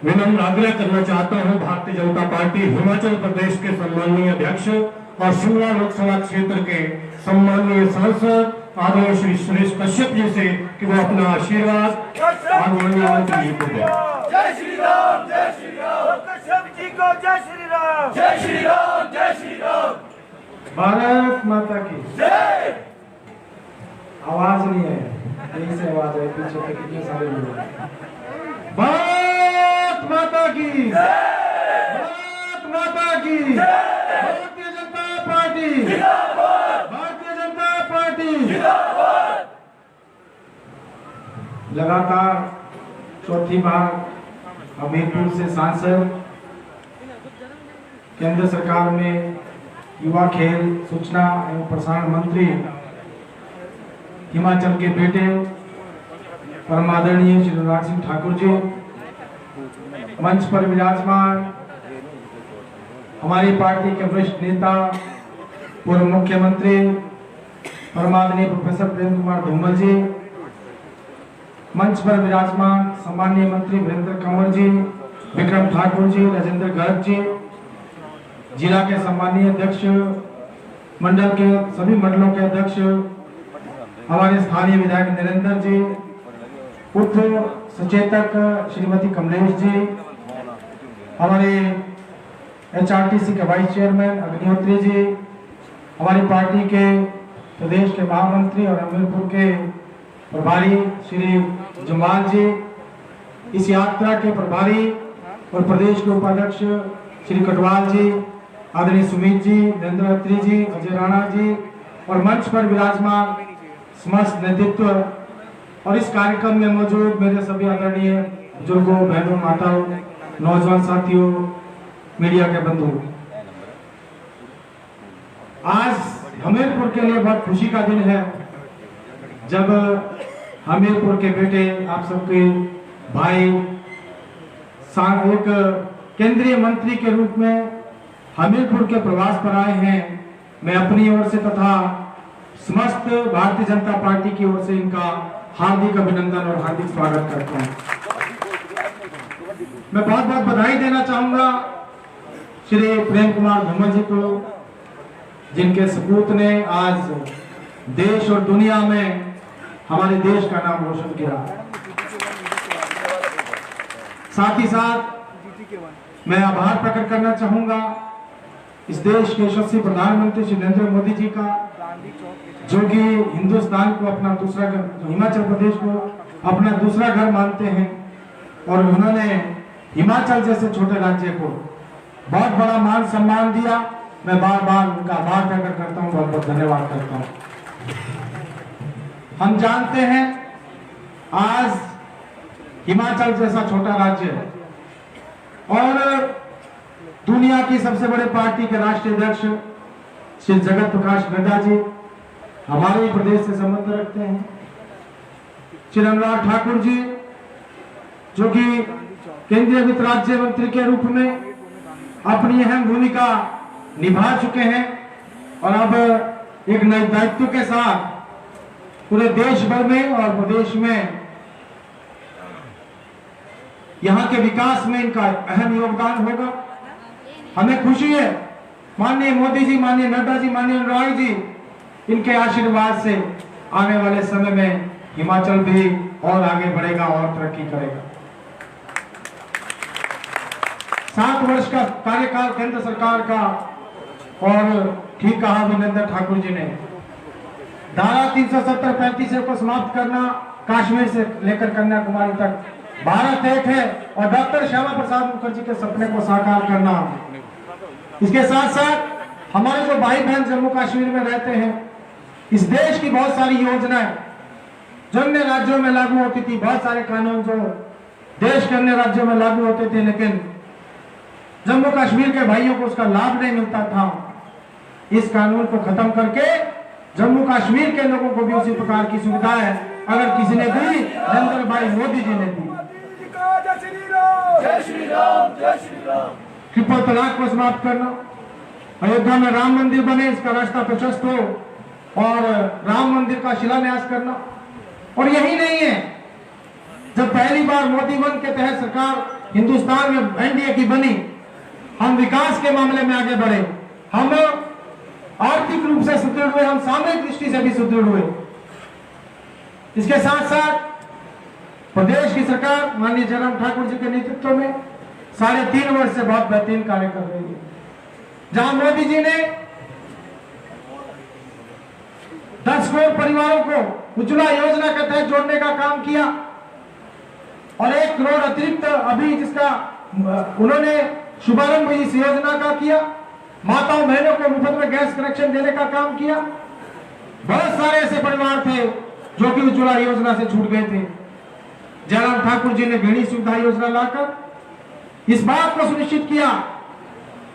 विनम्र आग्रह करना चाहता हूं भारतीय जनता पार्टी हिमाचल प्रदेश के सम्माननीय अध्यक्ष और शिमला लोकसभा क्षेत्र के सम्माननीय सांसद आदरणीय श्री सुरेश कश्यप जी से कि वो अपना आशीर्वाद माननीय मंत्री जी को दें। जय श्री राम, जय श्री राम। कश्यप जी को जय श्री राम, जय श्री राम, जय श्री राम। भारत माता की जय। आवाज नहीं है, यही से आवाज है, पीछे पे कितने सारे लोग हैं। भारत माता की भारत माता की भारतीय जनता पार्टी, भारतीय जनता पार्टी। लगातार चौथी बार हमीरपुर से सांसद, केंद्र सरकार में युवा खेल सूचना एवं प्रसारण मंत्री, हिमाचल के बेटे परम आदरणीय श्री अनुराग सिंह ठाकुर जी, मंच पर विराजमान हमारी पार्टी के वरिष्ठ नेता पूर्व मुख्यमंत्री परम आदरणीय प्रोफेसर प्रेम कुमार धूमल जी, मंच पर विराजमान सम्मानीय मंत्री वीरेंद्र कंवर जी, विक्रम ठाकुर जी, राजेंद्र गर्ग जी, जिला के सम्मानीय अध्यक्ष, मंडल के सभी मंडलों के अध्यक्ष, हमारे स्थानीय विधायक नरेंद्र जी, उप सचेतक श्रीमती कमलेश जी, हमारे HRTC के वाइस चेयरमैन अग्निहोत्री जी, हमारी पार्टी के प्रदेश के महामंत्री और हमीरपुर के प्रभारी श्री जमाल जी, इस यात्रा के प्रभारी और प्रदेश के उपाध्यक्ष श्री कटवाल जी, आदरणीय सुमित जी, नरेंद्र अत्री जी, अजय राणा जी और मंच पर विराजमान समस्त नेतृत्व और इस कार्यक्रम में मौजूद मेरे सभी आदरणीय बुजुर्गों, बहनों, माताओं, नौजवान साथियों, मीडिया के बंधु, आज हमीरपुर के लिए बहुत खुशी का दिन है जब हमीरपुर के बेटे आप सबके भाई एक केंद्रीय मंत्री के रूप में हमीरपुर के प्रवास पर आए हैं। मैं अपनी ओर से तथा समस्त भारतीय जनता पार्टी की ओर से इनका हार्दिक अभिनंदन और हार्दिक स्वागत करता हूं। मैं बहुत बहुत बधाई देना चाहूंगा श्री प्रेम कुमार धूमल जी को, जिनके सपूत ने आज देश और दुनिया में हमारे देश का नाम रोशन किया। साथ ही साथ मैं आभार प्रकट करना चाहूंगा इस देश के यशस्वी प्रधानमंत्री श्री नरेंद्र मोदी जी का, जो कि हिंदुस्तान को अपना दूसरा घर, हिमाचल प्रदेश को अपना दूसरा घर मानते हैं और उन्होंने हिमाचल जैसे छोटे राज्य को बहुत बड़ा मान सम्मान दिया। मैं बार बार उनका आभार प्रकट करता हूं, बहुत बहुत धन्यवाद करता हूं। हम जानते हैं आज हिमाचल जैसा छोटा राज्य और दुनिया की सबसे बड़े पार्टी के राष्ट्रीय अध्यक्ष श्री जगत प्रकाश नड्डा जी हमारे ही प्रदेश से संबंध रखते हैं। श्री अनुराग ठाकुर जी, जो कि केंद्रीय वित्त राज्य मंत्री के रूप में अपनी अहम भूमिका निभा चुके हैं और अब एक नए दायित्व के साथ पूरे देश भर में और प्रदेश में यहाँ के विकास में इनका अहम योगदान होगा। हमें खुशी है माननीय मोदी जी, माननीय नड्डा जी, माननीय अनुराग जी, इनके आशीर्वाद से आने वाले समय में हिमाचल भी और आगे बढ़ेगा और तरक्की करेगा। 7 वर्ष का कार्यकाल केंद्र सरकार का और ठीक कहा वीरेंद्र ठाकुर जी ने, धारा 370-35 को समाप्त करना, कश्मीर से लेकर कन्याकुमारी तक भारत एक है, और डॉक्टर श्यामा प्रसाद मुखर्जी के सपने को साकार करना। इसके साथ साथ हमारे जो भाई बहन जम्मू कश्मीर में रहते हैं, इस देश की बहुत सारी योजनाएं जो अन्य राज्यों में लागू होती थी, बहुत सारे कानून जो देश के अन्य राज्यों में लागू होते थे, लेकिन जम्मू कश्मीर के भाइयों को उसका लाभ नहीं मिलता था। इस कानून को खत्म करके जम्मू कश्मीर के लोगों को भी उसी प्रकार की सुविधाएं अगर किसी ने दी, नरेंद्र भाई मोदी जी ने दी। जय श्री राम, जय श्री राम, जय श्री राम। ट्रिपल तलाक को समाप्त करना, अयोध्या में राम मंदिर बने, इसका रास्ता प्रशस्त हो, और राम मंदिर का शिलान्यास करना। और यही नहीं है, जब पहली बार मोदी वन के तहत सरकार हिंदुस्तान में एनडीए की बनी, हम विकास के मामले में आगे बढ़े, हम आर्थिक रूप से सुदृढ़ हुए, हम सामूहिक दृष्टि से भी सुदृढ़ हुए। इसके साथ साथ प्रदेश की सरकार माननीय जयराम ठाकुर जी के नेतृत्व में 3.5 वर्ष से बहुत बेहतरीन कार्य कर रही है। जहां मोदी जी ने 10 करोड़ परिवारों को उज्ज्वला योजना के तहत जोड़ने का काम किया, और 1 करोड़ अतिरिक्त अभी जिसका उन्होंने शुभारंभ इस योजना का किया, माताओं बहनों को मुफ्त में गैस कनेक्शन देने का काम किया। बहुत सारे ऐसे परिवार थे जो कि उज्ज्वला योजना से छूट गए थे। जयराम ठाकुर जी ने गृहिणी सुविधा योजना लाकर इस बात को सुनिश्चित किया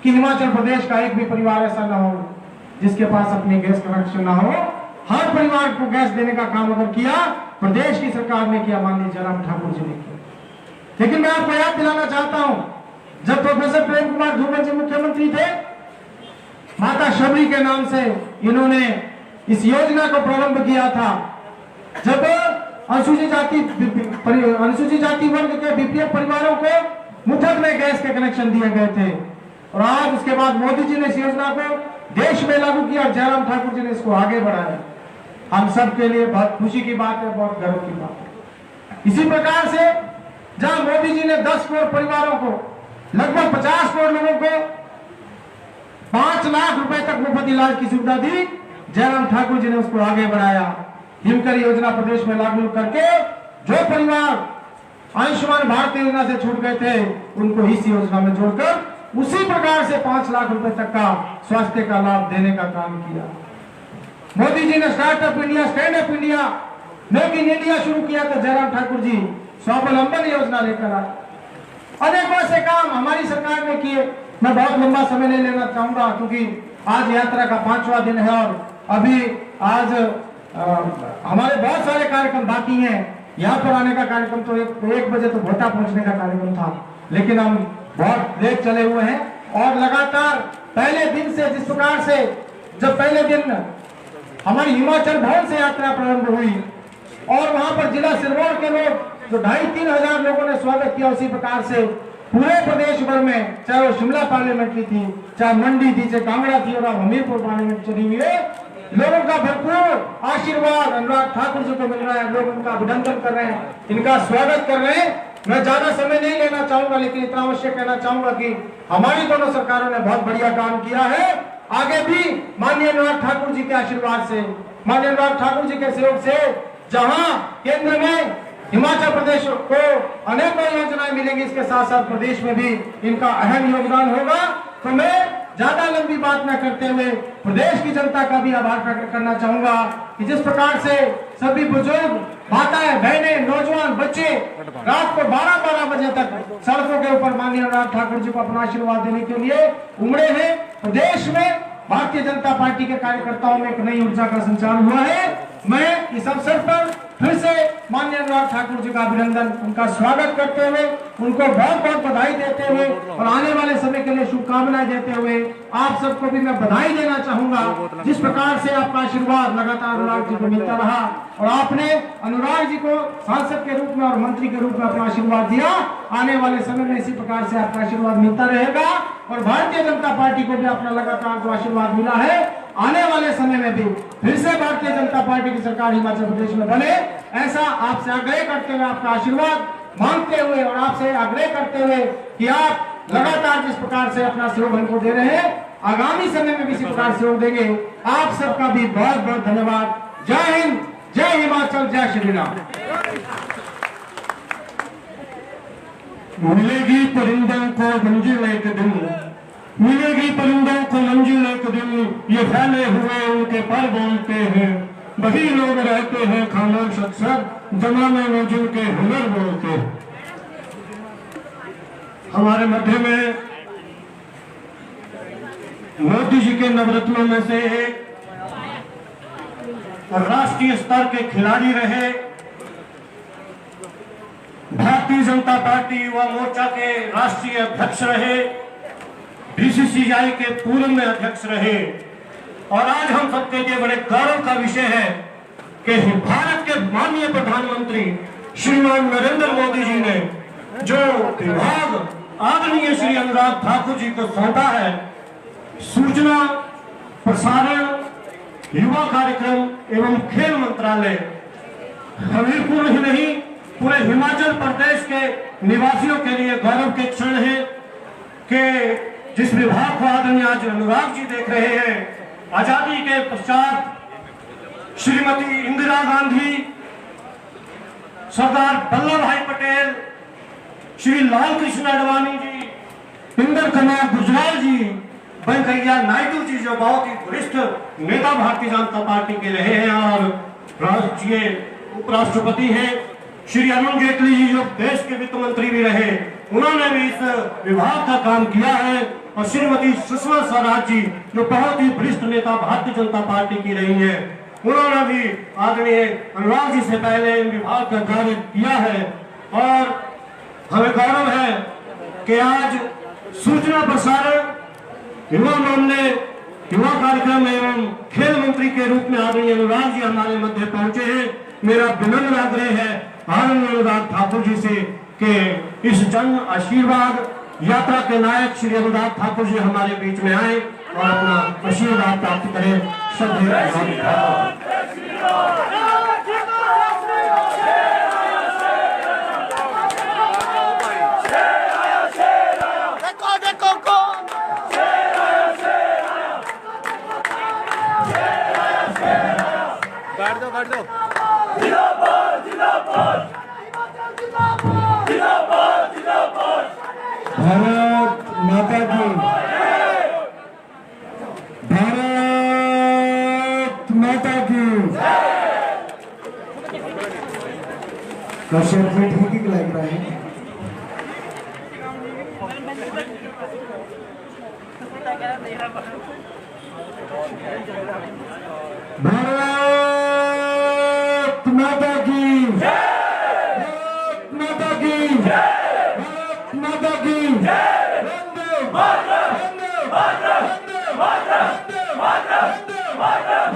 कि हिमाचल प्रदेश का एक भी परिवार ऐसा ना हो जिसके पास अपनी गैस कनेक्शन ना हो। हर परिवार को गैस देने का काम अगर किया, प्रदेश की सरकार ने किया, माननीय जयराम ठाकुर जी ने किया। लेकिन मैं आपको याद दिलाना चाहता हूं, जब प्रोफेसर प्रेम कुमार धूमल जी मुख्यमंत्री थे, माता शबरी के नाम से इन्होंने इस योजना को प्रारंभ किया था। जब अनुसूचित जाति वर्ग के बीपीएल परिवारों को मुफ्त में गैस के कनेक्शन दिए गए थे, और आज उसके बाद मोदी जी ने इस योजना को देश में लागू किया, जयराम ठाकुर जी ने इसको आगे बढ़ाया। हम सब के लिए बहुत खुशी की बात है, बहुत गर्व की बात है। इसी प्रकार से जहां मोदी जी ने 10 करोड़ परिवारों को, लगभग 50 करोड़ लोगों को 5 लाख रुपए तक मुफ्त इलाज की सुविधा दी, जयराम ठाकुर जी ने उसको आगे बढ़ाया। हिमकर योजना प्रदेश में लागू करके जो परिवार आयुष्मान भारत योजना से छूट गए थे, उनको इस योजना में जोड़कर उसी प्रकार से 5 लाख रुपए तक का स्वास्थ्य का लाभ देने का काम किया। मोदी जी ने startup India, stand up India, make in India शुरू किया था, जयराम ठाकुर जी स्वावलंबन योजना लेकर आए। अनेकों ऐसे काम हमारी सरकार ने किए। मैं बहुत लंबा समय नहीं लेना चाहूंगा, क्योंकि आज यात्रा का 5वां दिन है, और अभी आज हमारे बहुत सारे कार्यक्रम बाकी हैं। यहाँ पर आने का कार्यक्रम तो 1 बजे तो भोटा पहुंचने का कार्यक्रम था, लेकिन हम बहुत लेट चले हुए हैं। और लगातार पहले दिन से, जिस प्रकार से जब पहले दिन हमारी हिमाचल भवन से यात्रा प्रारंभ हुई, और वहां पर जिला सिरमौर के लोग जो 2,500-3 हजार लोगों ने स्वागत किया, उसी प्रकार से पूरे प्रदेश भर में, चाहे वो शिमला पार्लियामेंट्री थी, चाहे मंडी थी, चाहे कांगड़ा थी, और अब हमीरपुर पार्लियामेंट चली हुई है, लोगों का भरपूर आशीर्वाद अनुराग ठाकुर जी को मिल रहा है। लोग उनका अभिनंदन कर रहे हैं, इनका स्वागत कर रहे हैं। मैं ज्यादा समय नहीं लेना चाहूंगा, लेकिन इतना अवश्य कहना चाहूंगा कि हमारी दोनों सरकारों ने बहुत बढ़िया काम किया है। आगे भी माननीय अनुराग ठाकुर जी के आशीर्वाद से, माननीय अनुराग ठाकुर जी के सहयोग से, जहां केंद्र में हिमाचल प्रदेश को अनेकों योजनाएं मिलेंगी, इसके साथ साथ प्रदेश में भी इनका अहम योगदान होगा। तो मैं ज्यादा लंबी बात न करते हुए प्रदेश की जनता का भी आभार प्रकट करना चाहूंगा कि जिस प्रकार से सभी बुजुर्ग, माताएं, बहनें, नौजवान, बच्चे रात को 12-12 बजे तक सड़कों के ऊपर माननीय अनुराग ठाकुर जी को अपना आशीर्वाद देने के लिए उमड़े हैं। प्रदेश में भारतीय जनता पार्टी के कार्यकर्ताओं में एक नई ऊर्जा का संचार हुआ है। मैं इस अवसर पर फिर से माननीय अनुराग ठाकुर जी का अभिनंदन, उनका स्वागत करते हुए, उनको बहुत बहुत बधाई देते हुए, और आने वाले समय के लिए शुभकामनाएं देते हुए आप सबको भी मैं बधाई देना चाहूंगा। जिस प्रकार से आपका आशीर्वाद लगातार अनुराग जी को मिलता रहा, और आपने अनुराग जी को सांसद के रूप में और मंत्री के रूप में अपना आशीर्वाद दिया, आने वाले समय में इसी प्रकार से आपका आशीर्वाद मिलता रहेगा। और भारतीय जनता पार्टी को भी अपना लगातार जो आशीर्वाद मिला है, आने वाले समय में भी फिर से भारतीय जनता पार्टी की सरकार हिमाचल प्रदेश में बने, ऐसा आपसे आग्रह करते हुए, आपका आशीर्वाद मांगते हुए, और आपसे आग्रह करते हुए कि आप लगातार जिस प्रकार से अपना सहयोग हमको दे रहे हैं, आगामी समय में भी इसी प्रकार सहयोग देंगे। आप सबका भी बहुत बहुत धन्यवाद। जय हिंद, जय हिमाचल, जय श्री राम। मिलेगी परिंदों को मंजिल एक दिन, मिलेगी परिंदों को मंजिल एक दिन, ये फैले हुए उनके पर बोलते हैं, वही लोग रहते हैं खामोश अक्सर, जमाने में जिनके हुनर बोलते हैं। हमारे मध्य में मोदी जी के नवरत्नों में से एक राष्ट्रीय स्तर के खिलाड़ी रहे, भारतीय जनता पार्टी युवा मोर्चा के राष्ट्रीय अध्यक्ष रहे, बीसीसीआई के पूर्व में अध्यक्ष रहे, और आज हम सबके लिए बड़े गौरव का विषय है कि भारत के माननीय प्रधानमंत्री श्रीमान नरेंद्र मोदी जी ने जो विभाग आदरणीय श्री अनुराग ठाकुर जी को सौंपा है, सूचना प्रसारण युवा कार्यक्रम एवं खेल मंत्रालय, हमीरपुर ही नहीं पूरे हिमाचल प्रदेश के निवासियों के लिए गौरव के क्षण है कि जिस विभाग को आदरणीय आज अनुराग जी देख रहे हैं, आजादी के पश्चात श्रीमती इंदिरा गांधी, सरदार वल्लभ भाई पटेल, श्री लाल कृष्ण आडवाणी जी, इंदिरा कुमार गुजराल जी, वेंकैया नायडू जी जो बहुत ही वरिष्ठ नेता भारतीय जनता पार्टी के रहे हैं और राष्ट्रीय उपराष्ट्रपति हैं, श्री अरुण जेटली जी जो देश के वित्त मंत्री भी रहे, उन्होंने भी इस विभाग का काम किया है, और श्रीमती सुषमा स्वराज जी जो बहुत ही वरिष्ठ नेता भारतीय जनता पार्टी की रही है, उन्होंने भी आदरणीय अनुराग जी से पहले इन विभाग का कार्य किया है। और हमें गौरव है कि आज सूचना प्रसारण युवा मामले युवा कार्यक्रम एवं खेल मंत्री के रूप में आदरणीय अनुराग जी हमारे मध्य पहुंचे हैं। मेरा विनम्र आग्रह है आदरणीय अनुराग ठाकुर जी से कि इस जन आशीर्वाद यात्रा के नायक श्री अनुराग ठाकुर जी हमारे बीच में आए और अपना आशीर्वाद प्राप्त करें। काट दो भारत माता की, भारत माता की। कश्यप जी ठीक ही लग रहे हैं। भारत माता की, भारत माता की, भारत माता की। वंदे मातरम, वंदे मातरम, वंदे मातरम, वंदे मातरम, वंदे मातरम।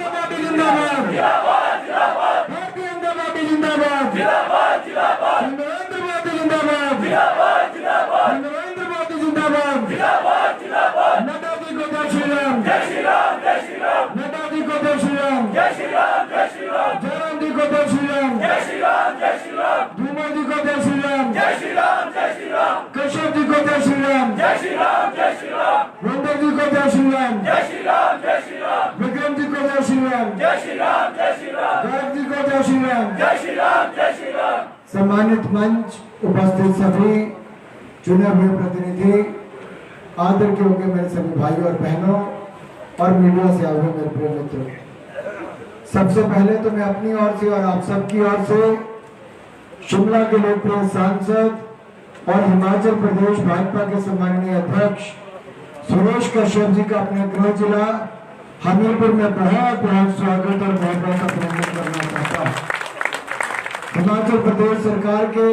भारतीय जनता पार्टी जिंदाबाद, जिंदाबाद, जिंदाबाद। भारतीय जनता पार्टी जिंदाबाद, जिंदाबाद, जिंदाबाद। नरेंद्र मोदी जिंदाबाद, जिंदाबाद, जिंदाबाद। नरेंद्र मोदी जिंदाबाद, जिंदाबाद, जिंदाबाद। नेताजी को जय श्री राम, जय श्री राम, जय श्री राम। नेताजी को जय श्री राम, जय श्री राम, जय श्री राम। जयराम जी को जय श्री राम, जय श्री राम, जय श्री राम। धूमल जी को जय श्री राम, जय श्री राम, जय श्री राम। कश्यप जी को जय श्री राम, जय श्री राम, जय श्री राम। वंदे जी को जय श्री राम, जय श्री राम, जय श्री राम। विक्रम जी को जय श्री राम, जय श्री राम, जय श्री राम। गर्ग जी को जय श्री राम, जय श्री राम, जय श्री राम। सम्मानित मंच उपस्थित सभी चुने हुए प्रतिनिधि, आदर के होंगे मेरे सभी भाइयों और बहनों और मीडिया से आए हुए मेरे प्रिय मित्रों, सबसे पहले तो मैं अपनी ओर से और आप सबकी ओर से शिमला के लोकप्रिय सांसद और हिमाचल प्रदेश भाजपा के सम्माननीय अध्यक्ष सुरेश कश्यप जी का अपने गृह जिला हमीरपुर में बहुत बहुत स्वागत और बहुत बहुत अभिनंदन करना चाहता हूँ। हिमाचल प्रदेश सरकार के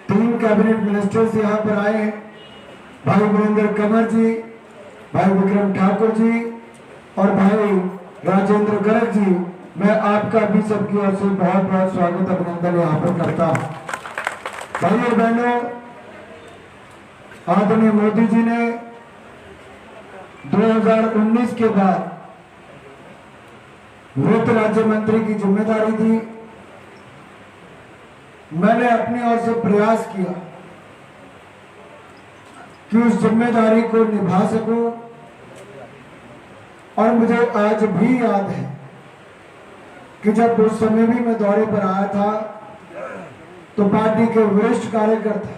3 कैबिनेट मिनिस्टर्स यहाँ पर आए हैं, भाई वीरेंद्र कंवर जी, भाई विक्रम ठाकुर जी और भाई राजेंद्र गर्ग जी। मैं आपका भी सबकी ओर से बहुत बहुत स्वागत अभिनंदन यहाँ पर करता हूँ। भाई और बहनों, आदरणीय मोदी जी ने 2019 के बाद वित्त राज्य मंत्री की जिम्मेदारी दी। मैंने अपनी ओर से प्रयास किया कि उस जिम्मेदारी को निभा सकूं, और मुझे आज भी याद है कि जब उस समय भी मैं दौरे पर आया था तो पार्टी के वरिष्ठ कार्यकर्ता,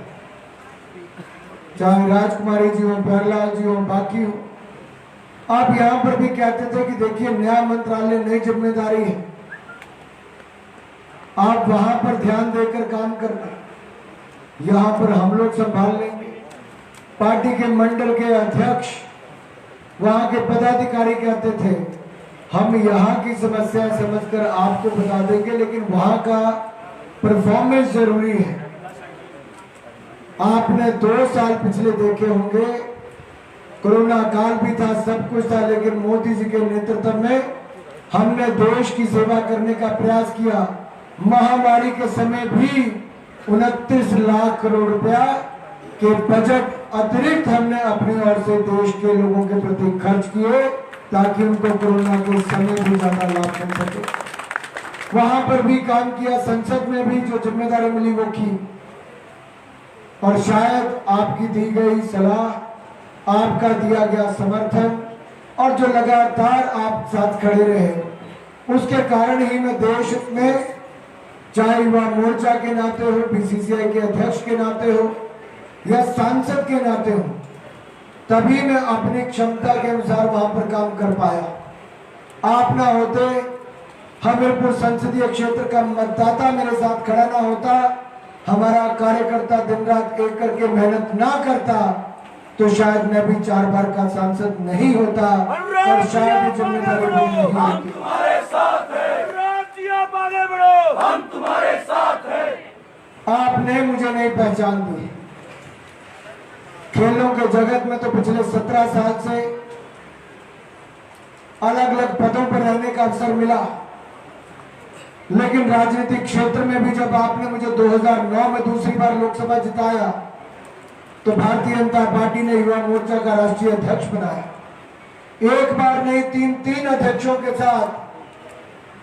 चाहे राजकुमारी जी हो, प्यारलाल जी हो, बाकी हो, आप यहां पर भी कहते थे कि देखिए न्याय मंत्रालय नई जिम्मेदारी है, आप वहां पर ध्यान देकर काम करना, यहां पर हम लोग संभाल लेंगे। पार्टी के मंडल के अध्यक्ष, वहां के पदाधिकारी कहते थे हम यहां की समस्या समझकर आपको बता देंगे, लेकिन वहां का परफॉर्मेंस जरूरी है। आपने 2 साल पिछले देखे होंगे, कोरोना काल भी था, सब कुछ था, लेकिन मोदी जी के नेतृत्व में हमने देश की सेवा करने का प्रयास किया। महामारी के समय भी 29 लाख करोड़ रुपया के बजट अतिरिक्त हमने अपनी ओर से देश के लोगों के प्रति खर्च किए ताकि उनको कोरोना के समय भी ज्यादा लाभ मिल सके। वहां पर भी काम किया, संसद में भी जो जिम्मेदारी मिली वो की, और शायद आपकी दी गई सलाह, आपका दिया गया समर्थन और जो लगातार आप साथ खड़े रहे, उसके कारण ही मैं देश में, चाहे युवा मोर्चा के नाते हो, बीसीसीआई के अध्यक्ष के नाते हो या सांसद के नाते हो, तभी मैं अपनी क्षमता के अनुसार वहां पर काम कर पाया। आप ना होते, हमीरपुर संसदीय क्षेत्र का मतदाता मेरे साथ खड़ा ना होता, हमारा कार्यकर्ता दिन रात एक करके मेहनत ना करता, तो शायद मैं भी 4 बार का सांसद नहीं होता और शायद ये जिम्मेदारी नहीं होती। तुम्हारे साथ है, आगे बढ़ो, हम तुम्हारे साथ हैं। आपने मुझे नहीं पहचान दी। खेलों के जगत में तो पिछले 17 साल से अलग अलग पदों पर रहने का अवसर मिला, लेकिन राजनीतिक क्षेत्र में भी जब आपने मुझे 2009 में दूसरी बार लोकसभा जिताया तो भारतीय जनता पार्टी ने युवा मोर्चा का राष्ट्रीय अध्यक्ष बनाया। एक बार नहीं, 3 अध्यक्षों के साथ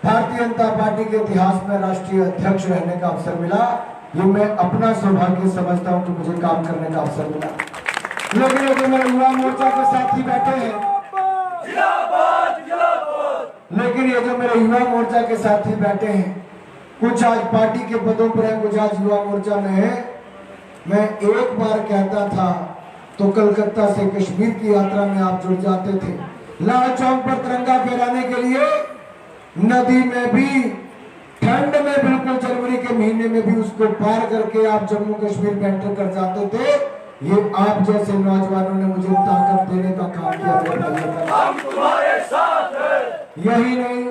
भारतीय जनता पार्टी के इतिहास में राष्ट्रीय अध्यक्ष रहने का अवसर मिला। ये मैं अपना सौभाग्य समझता हूं कि मुझे काम करने का अवसर मिला। लेकिन ये जो मेरे युवा मोर्चा के साथी बैठे हैं, लेकिन ये जो मेरे युवा मोर्चा के साथी बैठे हैं, कुछ आज पार्टी के पदों पर हैं, कुछ आज युवा मोर्चा में है। मैं एक बार कहता था तो कलकत्ता से कश्मीर की यात्रा में आप जुड़ जाते थे। लाल चौक पर तिरंगा फहराने के लिए नदी में भी, ठंड में बिल्कुल जनवरी के महीने में भी उसको पार करके आप जम्मू कश्मीर में एंटर कर जाते थे। ये आप जैसे नौजवानों ने मुझे ताकत देने का काम किया। हम तुम्हारे साथ हैं। यही नहीं,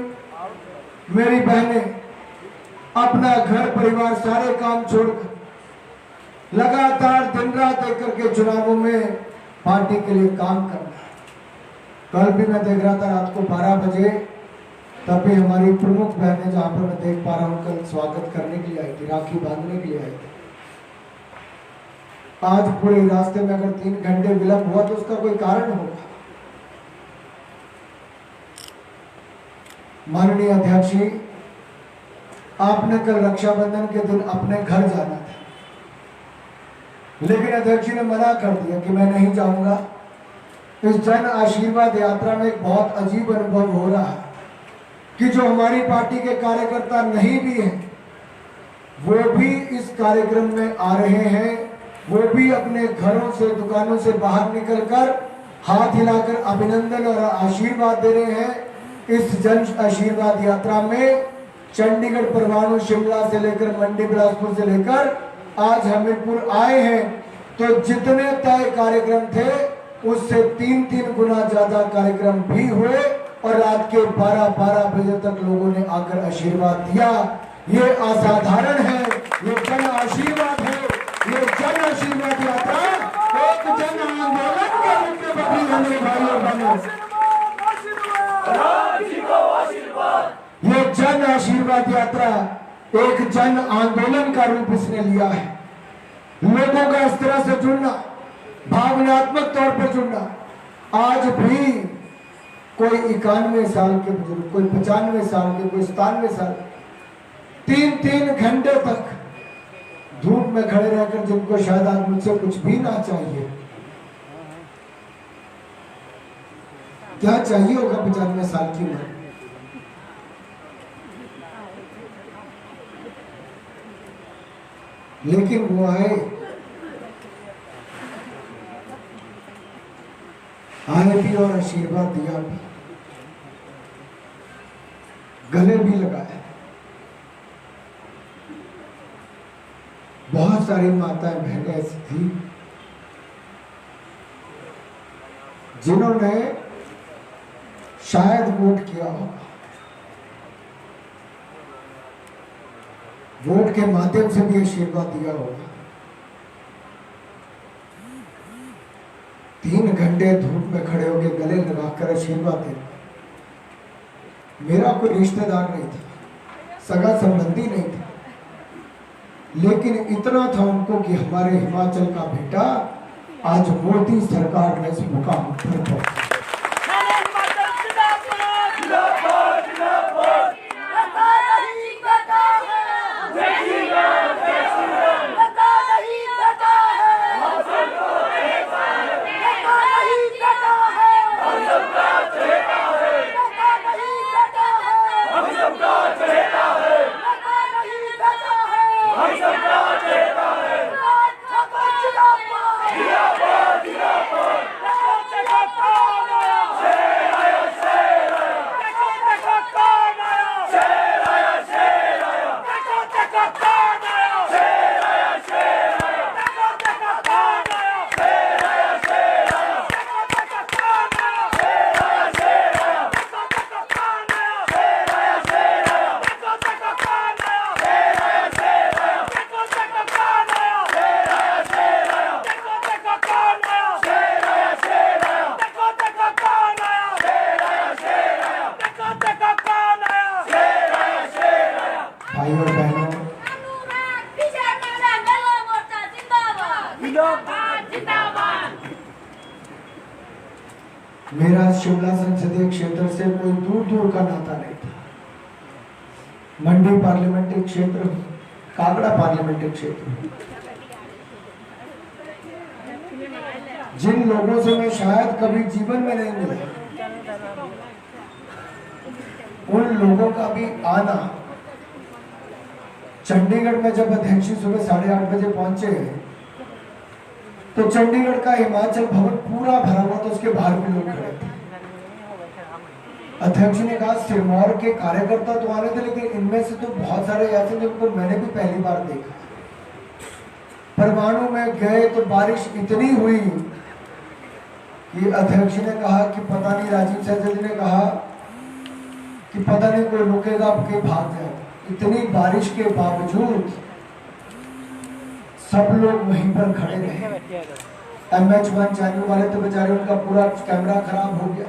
मेरी बहनें अपना घर परिवार सारे काम छोड़कर लगातार दिन रात एक करके चुनावों में पार्टी के लिए काम करना। कल भी मैं देख रहा था रात को 12 बजे, तब भी हमारी प्रमुख बहनें, जहां पर मैं देख पा रहा हूं, कल स्वागत करने के लिए आई थी, राखी बांधने के लिए आई थी। आज पूरे रास्ते में अगर 3 घंटे विलंब हुआ तो उसका कोई कारण होगा। माननीय अध्यक्ष जी, आपने कल रक्षाबंधन के दिन अपने घर जाना था, लेकिन अध्यक्ष जी ने मना कर दिया कि मैं नहीं जाऊंगा। इस जन आशीर्वाद यात्रा में एक बहुत अजीब अनुभव हो रहा है कि जो हमारी पार्टी के कार्यकर्ता नहीं भी हैं, वो भी इस कार्यक्रम में आ रहे हैं। वो भी अपने घरों से, दुकानों से बाहर निकलकर हाथ हिलाकर अभिनंदन और आशीर्वाद दे रहे हैं। इस जन आशीर्वाद यात्रा में चंडीगढ़, परवाणु, शिमला से लेकर मंडी, बिलासपुर से लेकर आज हमीरपुर आए हैं, तो जितने तय कार्यक्रम थे उससे 3-3 गुना ज्यादा कार्यक्रम भी हुए और रात के 12-12 बजे तक लोगों ने आकर आशीर्वाद दिया। ये असाधारण है, ये जन आशीर्वाद है, ये जन आशीर्वाद यात्रा एक जन आंदोलन के रूप में बदली होने वाली और बने। ये जन आशीर्वाद यात्रा एक जन आंदोलन का रूप इसने लिया है। लोगों का इस तरह से जुड़ना, भावनात्मक तौर पर जुड़ना। आज भी कोई 91 साल के बुजुर्ग, कोई 95 साल के, कोई 97 साल, 3-3 घंटे तक धूप में खड़े रहकर, जिनको शायद आज मुझसे कुछ भी ना चाहिए, क्या चाहिए होगा 95 साल की उम्र, लेकिन वो आए भी और आशीर्वाद दिया भी, गले भी लगाया। बहुत सारी माताएं बहनें ऐसी थी जिन्होंने शायद वोट किया होगा, वोट के माध्यम से भी आशीर्वाद दिया होगा। 3 घंटे धूप में खड़े होकर गले लगाकर आशीर्वाद दे। मेरा कोई रिश्तेदार नहीं था, सगा संबंधी नहीं था, लेकिन इतना था उनको कि हमारे हिमाचल का बेटा आज मोदी सरकार में इस मुकाम पर पहुंचा। भाई और बहनों, मेरा शिमला संसदीय क्षेत्र से कोई दूर दूर का नाता नहीं था। मंडी पार्लियामेंट्री क्षेत्र, कांगड़ा पार्लियामेंट्री क्षेत्र, जिन लोगों से मैं शायद कभी जीवन में नहीं मिला, उन लोगों का भी आना। चंडीगढ़ में जब अध्यक्ष सुबह 8:30 बजे पहुंचे तो चंडीगढ़ का हिमाचल भवन पूरा भरा हुआ था, उसके बाहर भी लोग खड़े थे। अध्यक्ष ने कहा सिरमौर के कार्यकर्ता तो आने थे, लेकिन इनमें से तो बहुत सारे ऐसे जिनको मैंने भी पहली बार देखा। परवाणु में गए तो बारिश इतनी हुई कि अध्यक्ष ने कहा कि पता नहीं, राजीव सहजल जी ने कहा कि पता नहीं कोई रुकेगा आपके भाग जाए। इतनी बारिश के बावजूद सब लोग वहीं पर खड़े रहे। MH1 चैनल वाले तो बेचारे, उनका पूरा कैमरा खराब हो गया,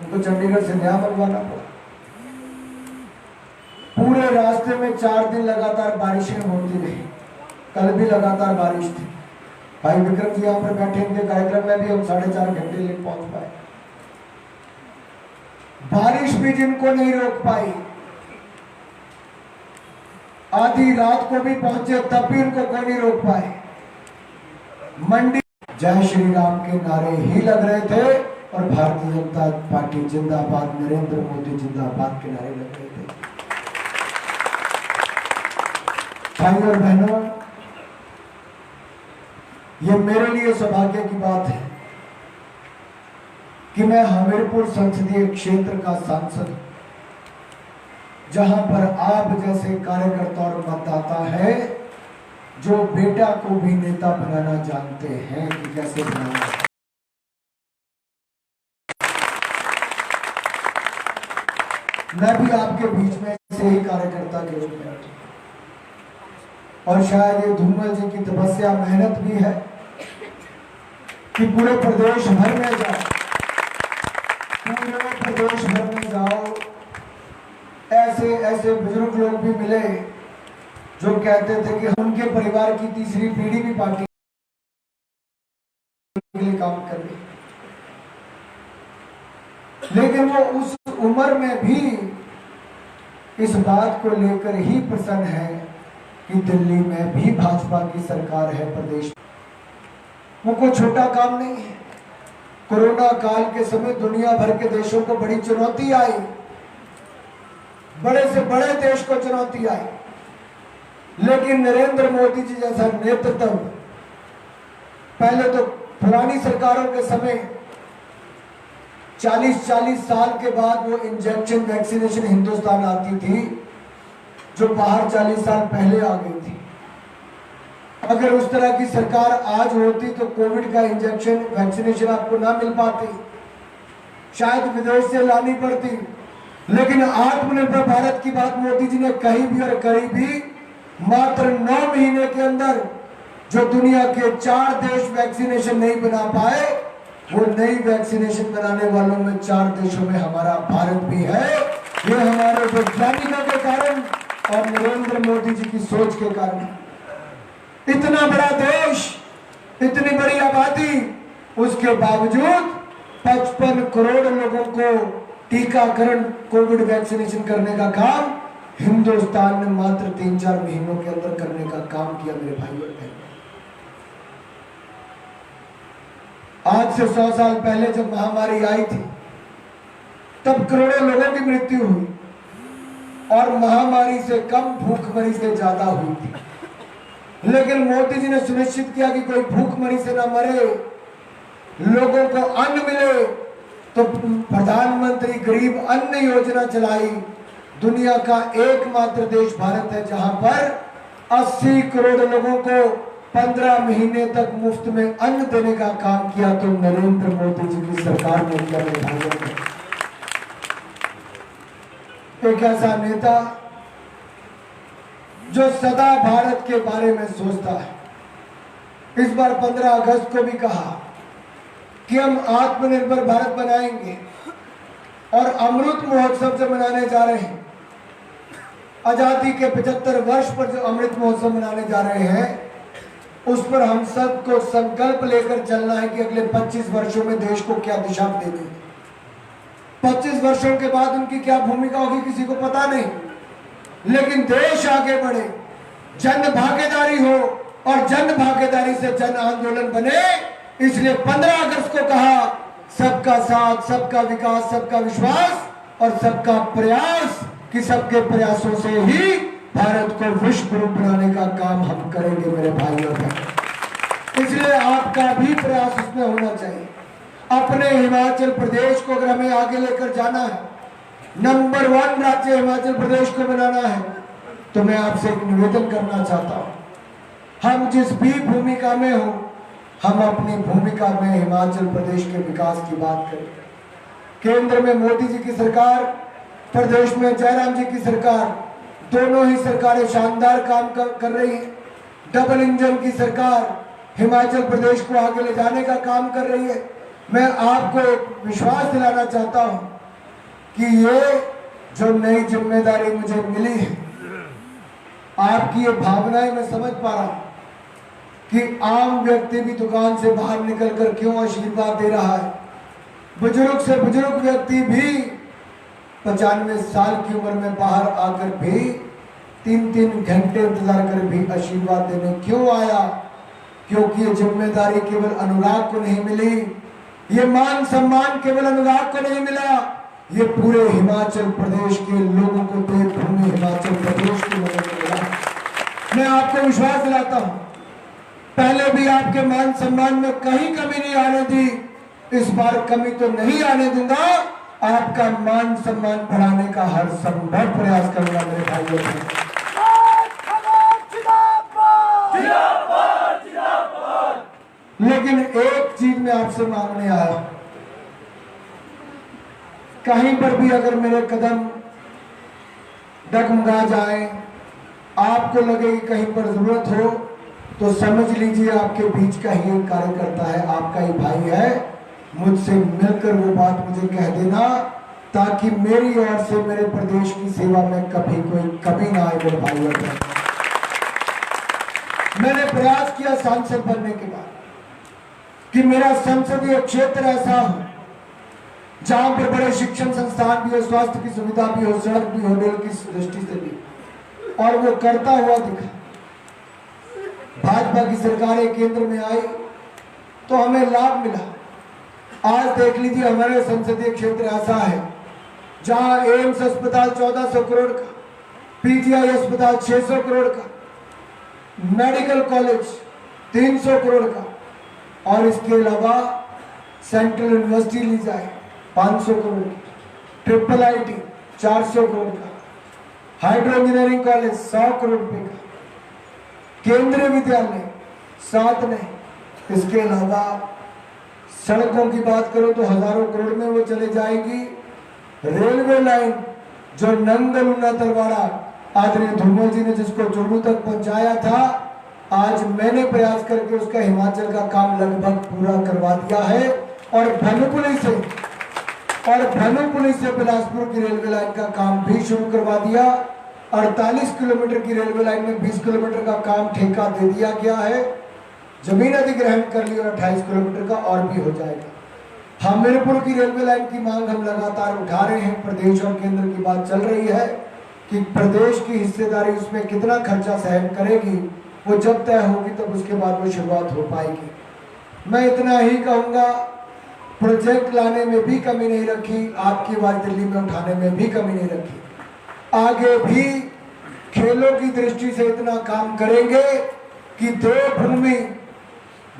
उनको चंडीगढ़ से नया मंगवाना पड़ा। पूरे रास्ते में 4 दिन लगातार बारिशें होती रही, कल भी लगातार बारिश थी। भाई विक्रम जी यहाँ पर बैठे थे कार्यक्रम में भी, हम 4.5 घंटे लेट पहुंच पाए। बारिश भी जिनको नहीं रोक पाई, आधी रात को भी पहुंचे तब भी उनको कोई नहीं रोक पाए। मंडी जय श्री राम के नारे ही लग रहे थे और भारतीय जनता पार्टी जिंदाबाद, नरेंद्र मोदी जिंदाबाद के नारे लग रहे थे। भाइयों और बहनों, ये मेरे लिए सौभाग्य की बात है कि मैं हमीरपुर संसदीय क्षेत्र का सांसद हूं, जहां पर आप जैसे कार्यकर्ता और मतदाता है जो बेटा को भी नेता बनाना जानते हैं कि कैसे बनाना है। मैं भी आपके बीच में ऐसे ही कार्यकर्ता के रूप में, और शायद ये धूमल जी की तपस्या मेहनत भी है कि पूरे प्रदेश भर में जाओ, पूरे प्रदेश भर में जाओ। ऐसे बुजुर्ग लोग भी मिले जो कहते थे कि उनके परिवार की तीसरी पीढ़ी भी पार्टी के लिए काम कर रही, लेकिन वो उस उम्र में भी इस बात को लेकर ही प्रसन्न है कि दिल्ली में भी भाजपा की सरकार है प्रदेश। वो कोई छोटा काम नहीं है। कोरोना काल के समय दुनिया भर के देशों को बड़ी चुनौती आई, बड़े से बड़े देश को चुनौती आई, लेकिन नरेंद्र मोदी जी जैसा नेतृत्व, पहले तो पुरानी सरकारों के समय 40-40 साल के बाद वो इंजेक्शन वैक्सीनेशन हिंदुस्तान आती थी, जो बाहर 40 साल पहले आ गई थी। अगर उस तरह की सरकार आज होती तो कोविड का इंजेक्शन वैक्सीनेशन आपको ना मिल पाती, शायद विदेश से लानी पड़ती। लेकिन आत्मनिर्भर भारत की बात मोदी जी ने कही भी और करी भी। मात्र 9 महीने के अंदर जो दुनिया के 4 देश वैक्सीनेशन नहीं बना पाए, वो नई वैक्सीनेशन बनाने वालों में 4 देशों में हमारा भारत भी है। ये हमारे वैज्ञानिकों के कारण और नरेंद्र मोदी जी की सोच के कारण। इतना बड़ा देश, इतनी बड़ी आबादी, उसके बावजूद 55 करोड़ लोगों को टीकाकरण कोविड वैक्सीनेशन करने का काम हिंदुस्तान ने मात्र 3-4 महीनों के अंदर करने का काम किया। मेरे भाई और बहनों, आज से 100 साल पहले जब महामारी आई थी, तब करोड़ों लोगों की मृत्यु हुई और महामारी से कम भूखमरी से ज्यादा हुई थी। लेकिन मोदी जी ने सुनिश्चित किया कि कोई भूखमरी से ना मरे, लोगों को अन्न मिले, तो प्रधानमंत्री गरीब अन्न योजना चलाई। दुनिया का एकमात्र देश भारत है जहां पर 80 करोड़ लोगों को 15 महीने तक मुफ्त में अन्न देने का काम किया, तो नरेंद्र मोदी जी की सरकार ने किया। एक ऐसा नेता जो सदा भारत के बारे में सोचता है। इस बार 15 अगस्त को भी कहा कि हम आत्मनिर्भर भारत बनाएंगे और अमृत महोत्सव जो मनाने जा रहे हैं, आजादी के 75 वर्ष पर जो अमृत महोत्सव मनाने जा रहे हैं, उस पर हम सबको संकल्प लेकर चलना है कि अगले 25 वर्षों में देश को क्या दिशा देनी है। 25 वर्षों के बाद उनकी क्या भूमिका होगी किसी को पता नहीं, लेकिन देश आगे बढ़े, जन भागीदारी हो और जन भागीदारी से जन आंदोलन बने। इसलिए 15 अगस्त को कहा, सबका साथ, सबका विकास, सबका विश्वास और सबका प्रयास, कि सबके प्रयासों से ही भारत को विश्व गुरु बनाने का काम हम करेंगे मेरे भाई और बहन। इसलिए आपका भी प्रयास इसमें होना चाहिए। अपने हिमाचल प्रदेश को अगर हमें आगे लेकर जाना है, नंबर 1 राज्य हिमाचल प्रदेश को बनाना है, तो मैं आपसे एक निवेदन करना चाहता हूं, हम जिस भी भूमिका में हो, हम अपनी भूमिका में हिमाचल प्रदेश के विकास की बात करें। केंद्र में मोदी जी की सरकार, प्रदेश में जयराम जी की सरकार, दोनों ही सरकारें शानदार काम कर रही है। डबल इंजन की सरकार हिमाचल प्रदेश को आगे ले जाने का काम कर रही है। मैं आपको एक विश्वास दिलाना चाहता हूं कि ये जो नई जिम्मेदारी मुझे मिली है, आपकी ये भावनाएं मैं समझ पा रहा हूं कि आम व्यक्ति भी दुकान से बाहर निकलकर क्यों आशीर्वाद दे रहा है। बुजुर्ग से बुजुर्ग व्यक्ति भी 95 साल की उम्र में बाहर आकर भी 3-3 घंटे इंतजार कर भी आशीर्वाद देने क्यों आया? क्योंकि ये जिम्मेदारी केवल अनुराग को नहीं मिली, ये मान सम्मान केवल अनुराग को नहीं मिला, ये पूरे हिमाचल प्रदेश के लोगों को, देवभूमि हिमाचल प्रदेश के लोगों को मिला। मैं आपको विश्वास दिलाता हूं, पहले भी आपके मान सम्मान में कहीं कमी नहीं आने दी, इस बार कमी तो नहीं आने दूंगा। आपका मान सम्मान बढ़ाने का हर संभव प्रयास करूंगा मेरे भाइयों। लेकिन एक चीज मैं आपसे मांगने आया, कहीं पर भी अगर मेरे कदम डगमगा जाए, आपको लगे कि कहीं पर जरूरत हो, तो समझ लीजिए आपके बीच का ही एक कार्यकर्ता है, आपका ही भाई है। मुझसे मिलकर वो बात मुझे कह देना, ताकि मेरी ओर से मेरे प्रदेश की सेवा में कभी कोई कमी ना आए मेरे भाई और बहन। मैंने प्रयास किया सांसद बनने के बाद कि मेरा संसदीय क्षेत्र ऐसा हो जहां पर बड़े शिक्षण संस्थान भी हो, स्वास्थ्य की सुविधा भी हो, सड़क भी हो, रेल की दृष्टि से भी, और वो करता हुआ दिखा। भाजपा की सरकारें केंद्र में आई तो हमें लाभ मिला। आज देख लीजिए, हमारे संसदीय क्षेत्र ऐसा है जहां एम्स अस्पताल 1400 करोड़ का, पीजीआई अस्पताल 600 करोड़ का, मेडिकल कॉलेज 300 करोड़ का, और इसके अलावा सेंट्रल यूनिवर्सिटी ली जाए 500 करोड़ की, ट्रिपल आईटी 400 करोड़ का, हाइड्रो इंजीनियरिंग कॉलेज 100 करोड़ रुपए का, केंद्रीय विद्यालय 7 ने। इसके अलावा सड़कों की बात करो तो हजारों करोड़ में वो चले जाएगी। रेलवे लाइन जो नंगल उना तलवाड़ा आदरणीय धूमल जी ने जिसको चुरू तक पहुंचाया था, आज मैंने प्रयास करके उसका हिमाचल का काम लगभग पूरा करवा दिया है। और भानुपुली से बिलासपुर की रेलवे लाइन का काम भी शुरू करवा दिया। 48 किलोमीटर की रेलवे लाइन में 20 किलोमीटर का काम ठेका दे दिया गया है, जमीन अधिग्रहण कर ली, और 28 किलोमीटर का और भी हो जाएगा। हमीरपुर की रेलवे लाइन की मांग हम लगातार उठा रहे हैं। प्रदेश और केंद्र की बात चल रही है कि प्रदेश की हिस्सेदारी उसमें कितना खर्चा सहन करेगी, वो जब तय होगी तब उसके बाद वो शुरुआत हो पाएगी। मैं इतना ही कहूँगा, प्रोजेक्ट लाने में भी कमी नहीं रखी, आपकी आवाज दिल्ली में उठाने में भी कमी नहीं रखी। आगे भी खेलों की दृष्टि से इतना काम करेंगे कि देवभूमि,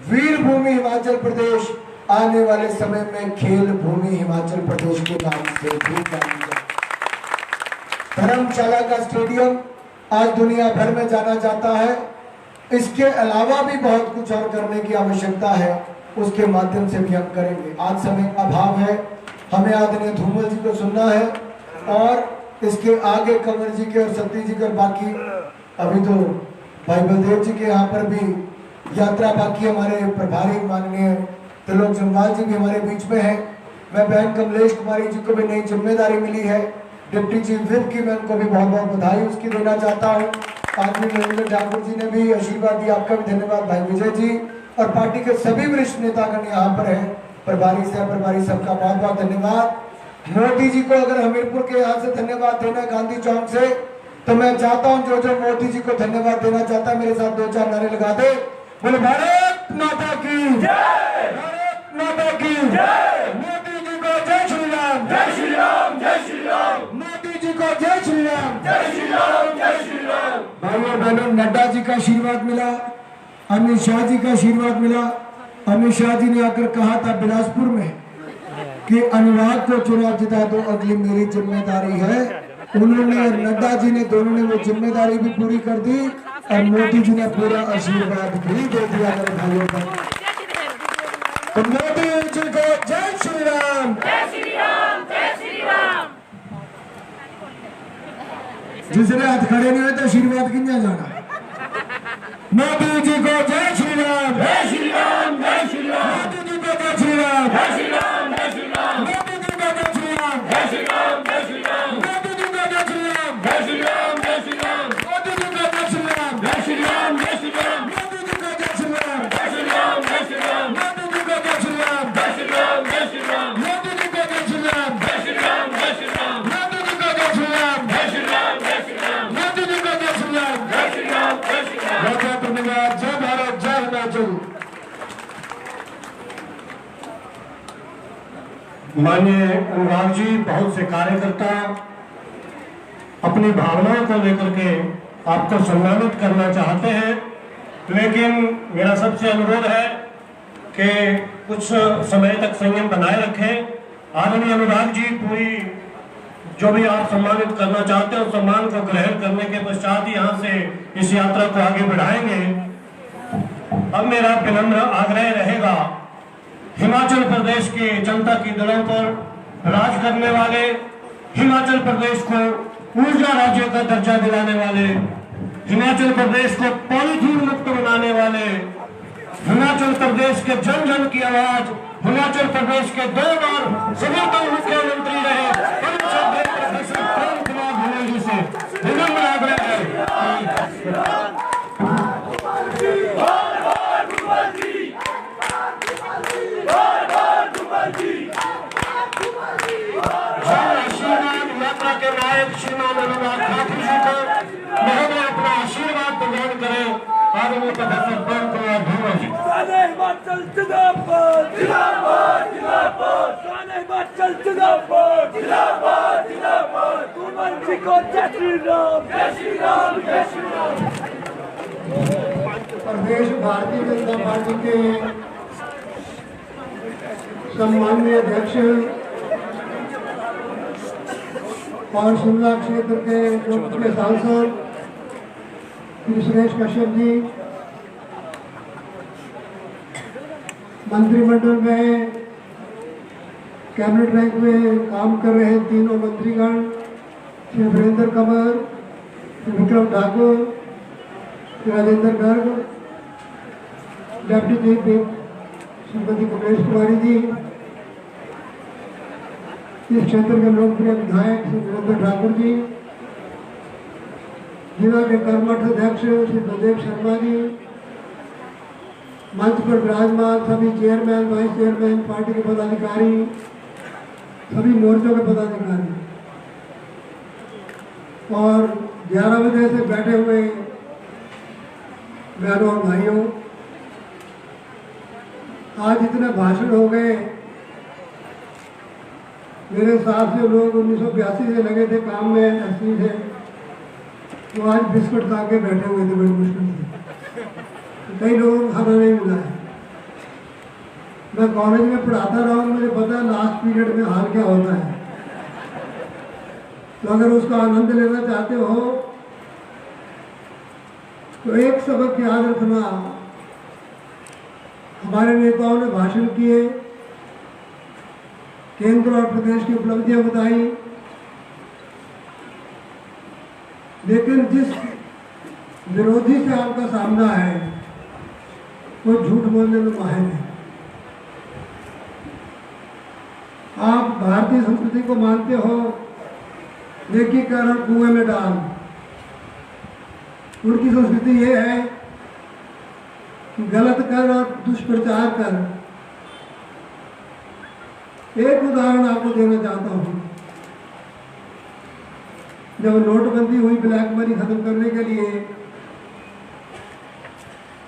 वीर भूमि हिमाचल प्रदेश आने वाले समय में खेल भूमि हिमाचल प्रदेश के नाम से भी जानी जाए। धर्मशाला का स्टेडियम आज दुनिया भर में जाना जाता है। इसके अलावा भी बहुत कुछ और करने की आवश्यकता है, उसके माध्यम से भी हम करेंगे। आज समय का अभाव है, हमें आदरणीय धूमल जी को सुनना है, और इसके आगे कंवर जी के और सती जी के, बाकी अभी तो भाई बलदेव जी के यहाँ पर भी यात्रा बाकी, हमारे प्रभारी माननीय त्रिलोक जम्वाल जी भी हमारे बीच में है। मैं बहन कमलेश कुमारी जी को भी नई जिम्मेदारी मिली है, डिप्टी चीफ व्हिप की, मैं उनको भी बहुत बहुत बधाई उसकी देना चाहता हूँ। आदमी नरेंद्र ठाकुर जी ने भी आशीर्वाद दिया, आपका भी धन्यवाद भाई विजय जी, और पार्टी के सभी वरिष्ठ नेतागण यहाँ पर है, प्रभारी से प्रभारी सबका बहुत बहुत धन्यवाद। मोदी जी को अगर हमीरपुर के यहाँ से धन्यवाद देना गांधी चौक से, तो मैं चाहता हूँ जो जो मोदी जी को धन्यवाद देना चाहता है मेरे साथ 2-4 नारे लगा दे। बोले भारत माता की जय, भारत माता की जय, मोदी जी को जय श्री राम, जय श्री राम, जय श्री राम, मोदी जी को जय श्री राम, जय श्री राम, जय श्री राम। भाइयों बहनों, नड्डा जी का आशीर्वाद मिला, अमित शाह जी का आशीर्वाद मिला। अमित शाह जी ने आकर कहा था बिलासपुर में कि अनुराग को चुनाव जिता दो, अगली मेरी जिम्मेदारी है। उन्होंने और नड्डा जी ने दोनों ने वो जिम्मेदारी भी पूरी कर दी, और मोदी जी ने पूरा आशीर्वाद भी दे दिया मेरे भाइयों को। तो मोदी जी को जय श्री राम, जय श्री राम, जय श्री राम। जिसने हाथ खड़े नहीं हुए तो आशीर्वाद किन्या जाना। मोदी जी को जय श्री राम, जय श्री राम, जय श्री राम, मोदी जी को जय श्री राम, जय श्री राम, जय श्री राम, मोदी जी को जय श्री राम, जय श्री राम, जय श्री राम, मोदी जी को जय श्री राम, जय श्री राम, जय श्री राम, मोदी जी को जय श्री राम, जय श्री राम, जय श्री राम, मोदी जी को जय श्री राम, जय श्री राम, जय श्री राम, मोदी जी को जय श्री राम, जय श्री राम, जय श्री राम, मोदी जी को जय श्री राम, जय श्री राम, जय श्री राम, मोदी जी को जय श्री राम, जय श्री राम, जय श्री राम, मोदी जी को जय श्री राम, जय श्री राम, जय श्री राम। बहुत बहुत धन्यवाद। जय भारत, जय हिमाचल। माननीय अनुराग जी, बहुत से कार्यकर्ता अपनी भावनाओं को लेकर के आपको सम्मानित करना चाहते हैं, लेकिन मेरा सबसे अनुरोध है कि कुछ समय तक संयम बनाए रखें। आदरणीय अनुराग जी, पूरी जो भी आप सम्मानित करना चाहते हैं उस सम्मान को ग्रहण करने के पश्चात यहाँ से इस यात्रा को आगे बढ़ाएंगे। अब मेरा विनम्र आग्रह रहेगा, हिमाचल प्रदेश की जनता की दिलों पर राज करने वाले, हिमाचल प्रदेश को ऊर्जा राज्य का दर्जा दिलाने वाले, हिमाचल प्रदेश को पॉलीथीन मुक्त बनाने वाले, हिमाचल प्रदेश के जन जन की आवाज, हिमाचल प्रदेश के 2 बार सफलतम मुख्यमंत्री रहे प्रोफेसर प्रेम कुमार धूमल जी से विनम्र आग्रह है। यात्रा के नायक श्रीमान अनुराग ठाकुर जी को महोदय अपना आशीर्वाद प्रदान करें। आदरणीय प्रोफेसर प्रेम कुमार धूमल जी। हिमाचल जिंदाबाद, जिंदाबाद, जिंदाबाद। हिमाचल जिंदाबाद, जिंदाबाद, जिंदाबाद। धूमल जी को जय श्री राम, जय श्री राम, जय श्री राम। प्रदेश भारतीय जनता पार्टी के सम्माननीय अध्यक्ष और शिमला क्षेत्र के लोकप्रिय सांसद श्री सुरेश कश्यप जी, मंत्रिमंडल में कैबिनेट रैंक में काम कर रहे तीनों मंत्रीगण Shri Virender Kanwar, Shri Vikram Thakur, Shri Rajendra Garg, deputy chief whip Shrimati Kamlesh Kumari ji, इस क्षेत्र के लोकप्रिय विधायक श्री वीरेंद्र ठाकुर जी, जिला के कर्मठ अध्यक्ष श्री बलदेव शर्मा जी, मंच पर विराजमान सभी चेयरमैन, वाइस चेयरमैन, पार्टी के पदाधिकारी, सभी मोर्चों के पदाधिकारी और 11 बजे से बैठे हुए बहनों और भाइयों, आज इतने भाषण हो गए। मेरे हिसाब से लोग 1982 से लगे थे काम में, 80 से, तो आज बिस्कुट खा के बैठे हुए थे बड़ी मुश्किल से। कई लोगों को खाना नहीं मिला है। मैं कॉलेज में पढ़ाता रहा हूँ, मुझे पता है लास्ट पीरियड में हाल क्या होता है। तो अगर उसका आनंद लेना चाहते हो तो एक सबक याद रखना, हमारे नेताओं ने भाषण किए, केंद्र और प्रदेश की उपलब्धियां बताई, लेकिन जिस विरोधी से आपका सामना है वो झूठ बोलने में माहिर है। आप भारतीय संस्कृति को मानते हो, नेकी कर और कुएं में डाल। उनकी संस्कृति ये है कि गलत कर और दुष्प्रचार कर। एक उदाहरण आपको देना चाहता हूं। जब नोटबंदी हुई ब्लैक मनी खत्म करने के लिए,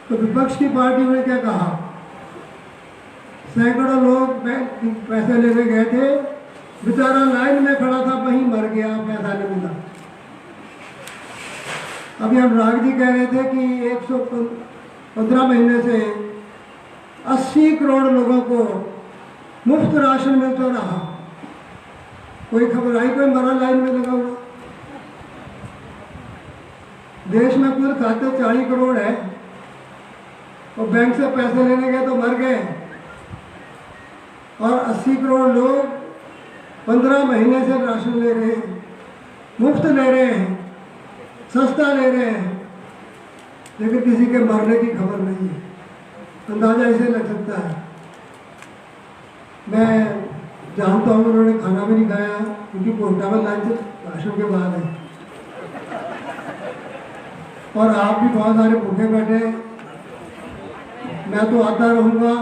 तो विपक्ष की पार्टियों ने क्या कहा? सैकड़ों लोग पैसे लेने गए थे, बेचारा लाइन में खड़ा था, वहीं मर गया, पैसा नहीं मिला। अभी अनुराग जी कह रहे थे कि 115 महीने से 80 करोड़ लोगों को मुफ्त राशन मिलता रहा। कोई खबर आई कोई मरा लाइन में लगा हुआ? देश में कुल खाते 40 करोड़ है और बैंक से पैसे लेने गए तो मर गए, और 80 करोड़ लोग 15 महीने से राशन ले रहे हैं, मुफ्त ले रहे हैं, सस्ता ले रहे हैं, लेकिन किसी के मरने की खबर नहीं है। अंदाजा इसे लग सकता है। मैं जानता हूँ उन्होंने खाना भी नहीं खाया, क्योंकि कोटा में लंच राशन के बाद है, और आप भी बहुत सारे भूखे बैठे। मैं तो आता रहूँगा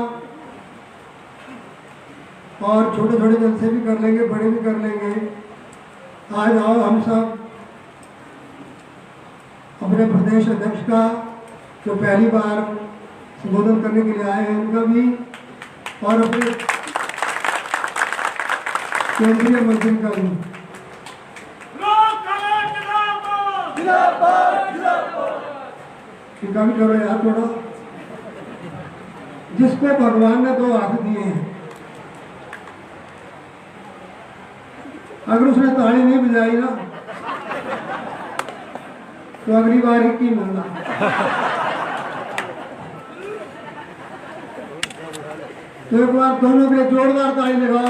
और छोटे छोटे जलसे भी कर लेंगे, बड़े भी कर लेंगे। आज आओ हम सब अपने प्रदेश अध्यक्ष का, जो पहली बार संबोधन करने के लिए आए हैं, उनका भी, और अपने केंद्रीय मंत्री का भी। टीका भी करो यार थोड़ा। जिसको भगवान ने 2 हाथ दिए हैं, अगर उसने ताली नहीं बजाई ना, तो अगली बार ही की मिलना। तो एक बार दोनों के लिए जोरदार ताली लगाओ।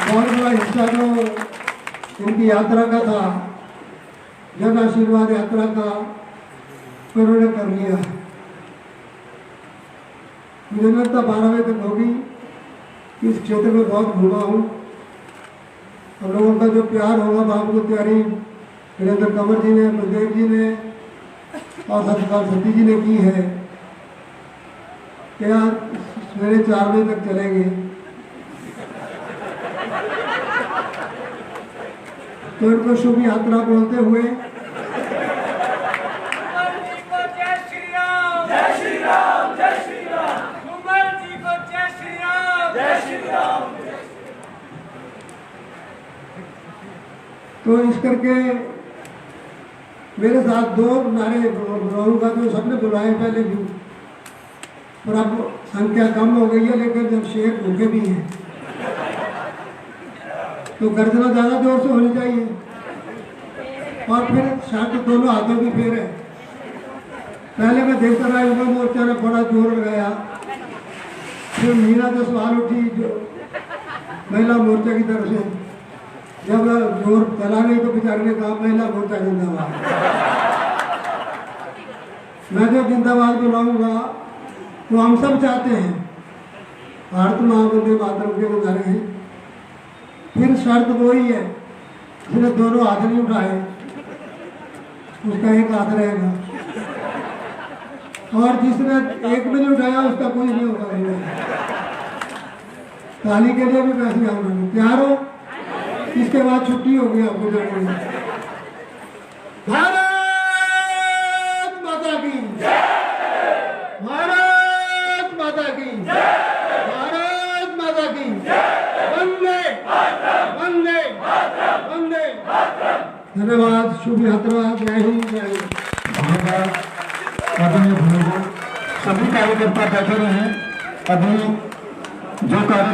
बहुत बड़ा हिस्सा जो इनकी यात्रा का था, जन आशीर्वाद यात्रा का, उन्होंने कर लिया। मुझे लगता 12 बजे तक होगी। इस क्षेत्र में बहुत घूमा हूँ। हम लोगों का जो प्यार होगा, बाबू तैयारी वीरेंद्र कंवर जी ने, बलदेव जी ने और सत्यपाल सती जी ने की है। क्या सवेरे 4 बजे तक चलेंगे? तो इनको शुभ यात्रा बोलते हुए जय श्री राम, जय श्री तो इस करके मेरे साथ 2 नारे रहूँगा तो सबने बुलाए पहले भी, पर अब संख्या कम हो गई है, लेकिन जब शेर भूखे भी हैं तो गर्जना ज़्यादा जोर से होनी चाहिए। और फिर शर्त दोनों हाथों की फेर है। पहले मैं देखता रहा युवा मोर्चा ने बड़ा जोर लगाया, फिर मीना से सवाल उठी जो महिला मोर्चा की तरफ से, जब जोर चला नहीं तो बेचारे ने कहा महिला मोर्चा जिंदाबाद। मैं जो जिंदाबाद बुलाऊंगा तो हम सब चाहते हैं, भारत माँ वंदे मातरम के गुजारे हैं। फिर शर्त वही है, जिसने दोनों हाथ नहीं उठाए उसका एक हाथ रहेगा, और जिसने एक में नहीं उठाया उसका कोई नहीं होगा। ताली के लिए भी पैसे आना, तैयार हो? इसके बाद छुट्टी होगी आपको जाने में। भारत माता की जय, भारत माता की जय, भारत माता की जय, वंदे वंदे वंदे। धन्यवाद, शुभ यात्रा, जय हिंद, जय हिंद। धन्यवाद आदरणीय भूमिका। सभी कार्यकर्ता बैठे रहे। अभी जो कार्य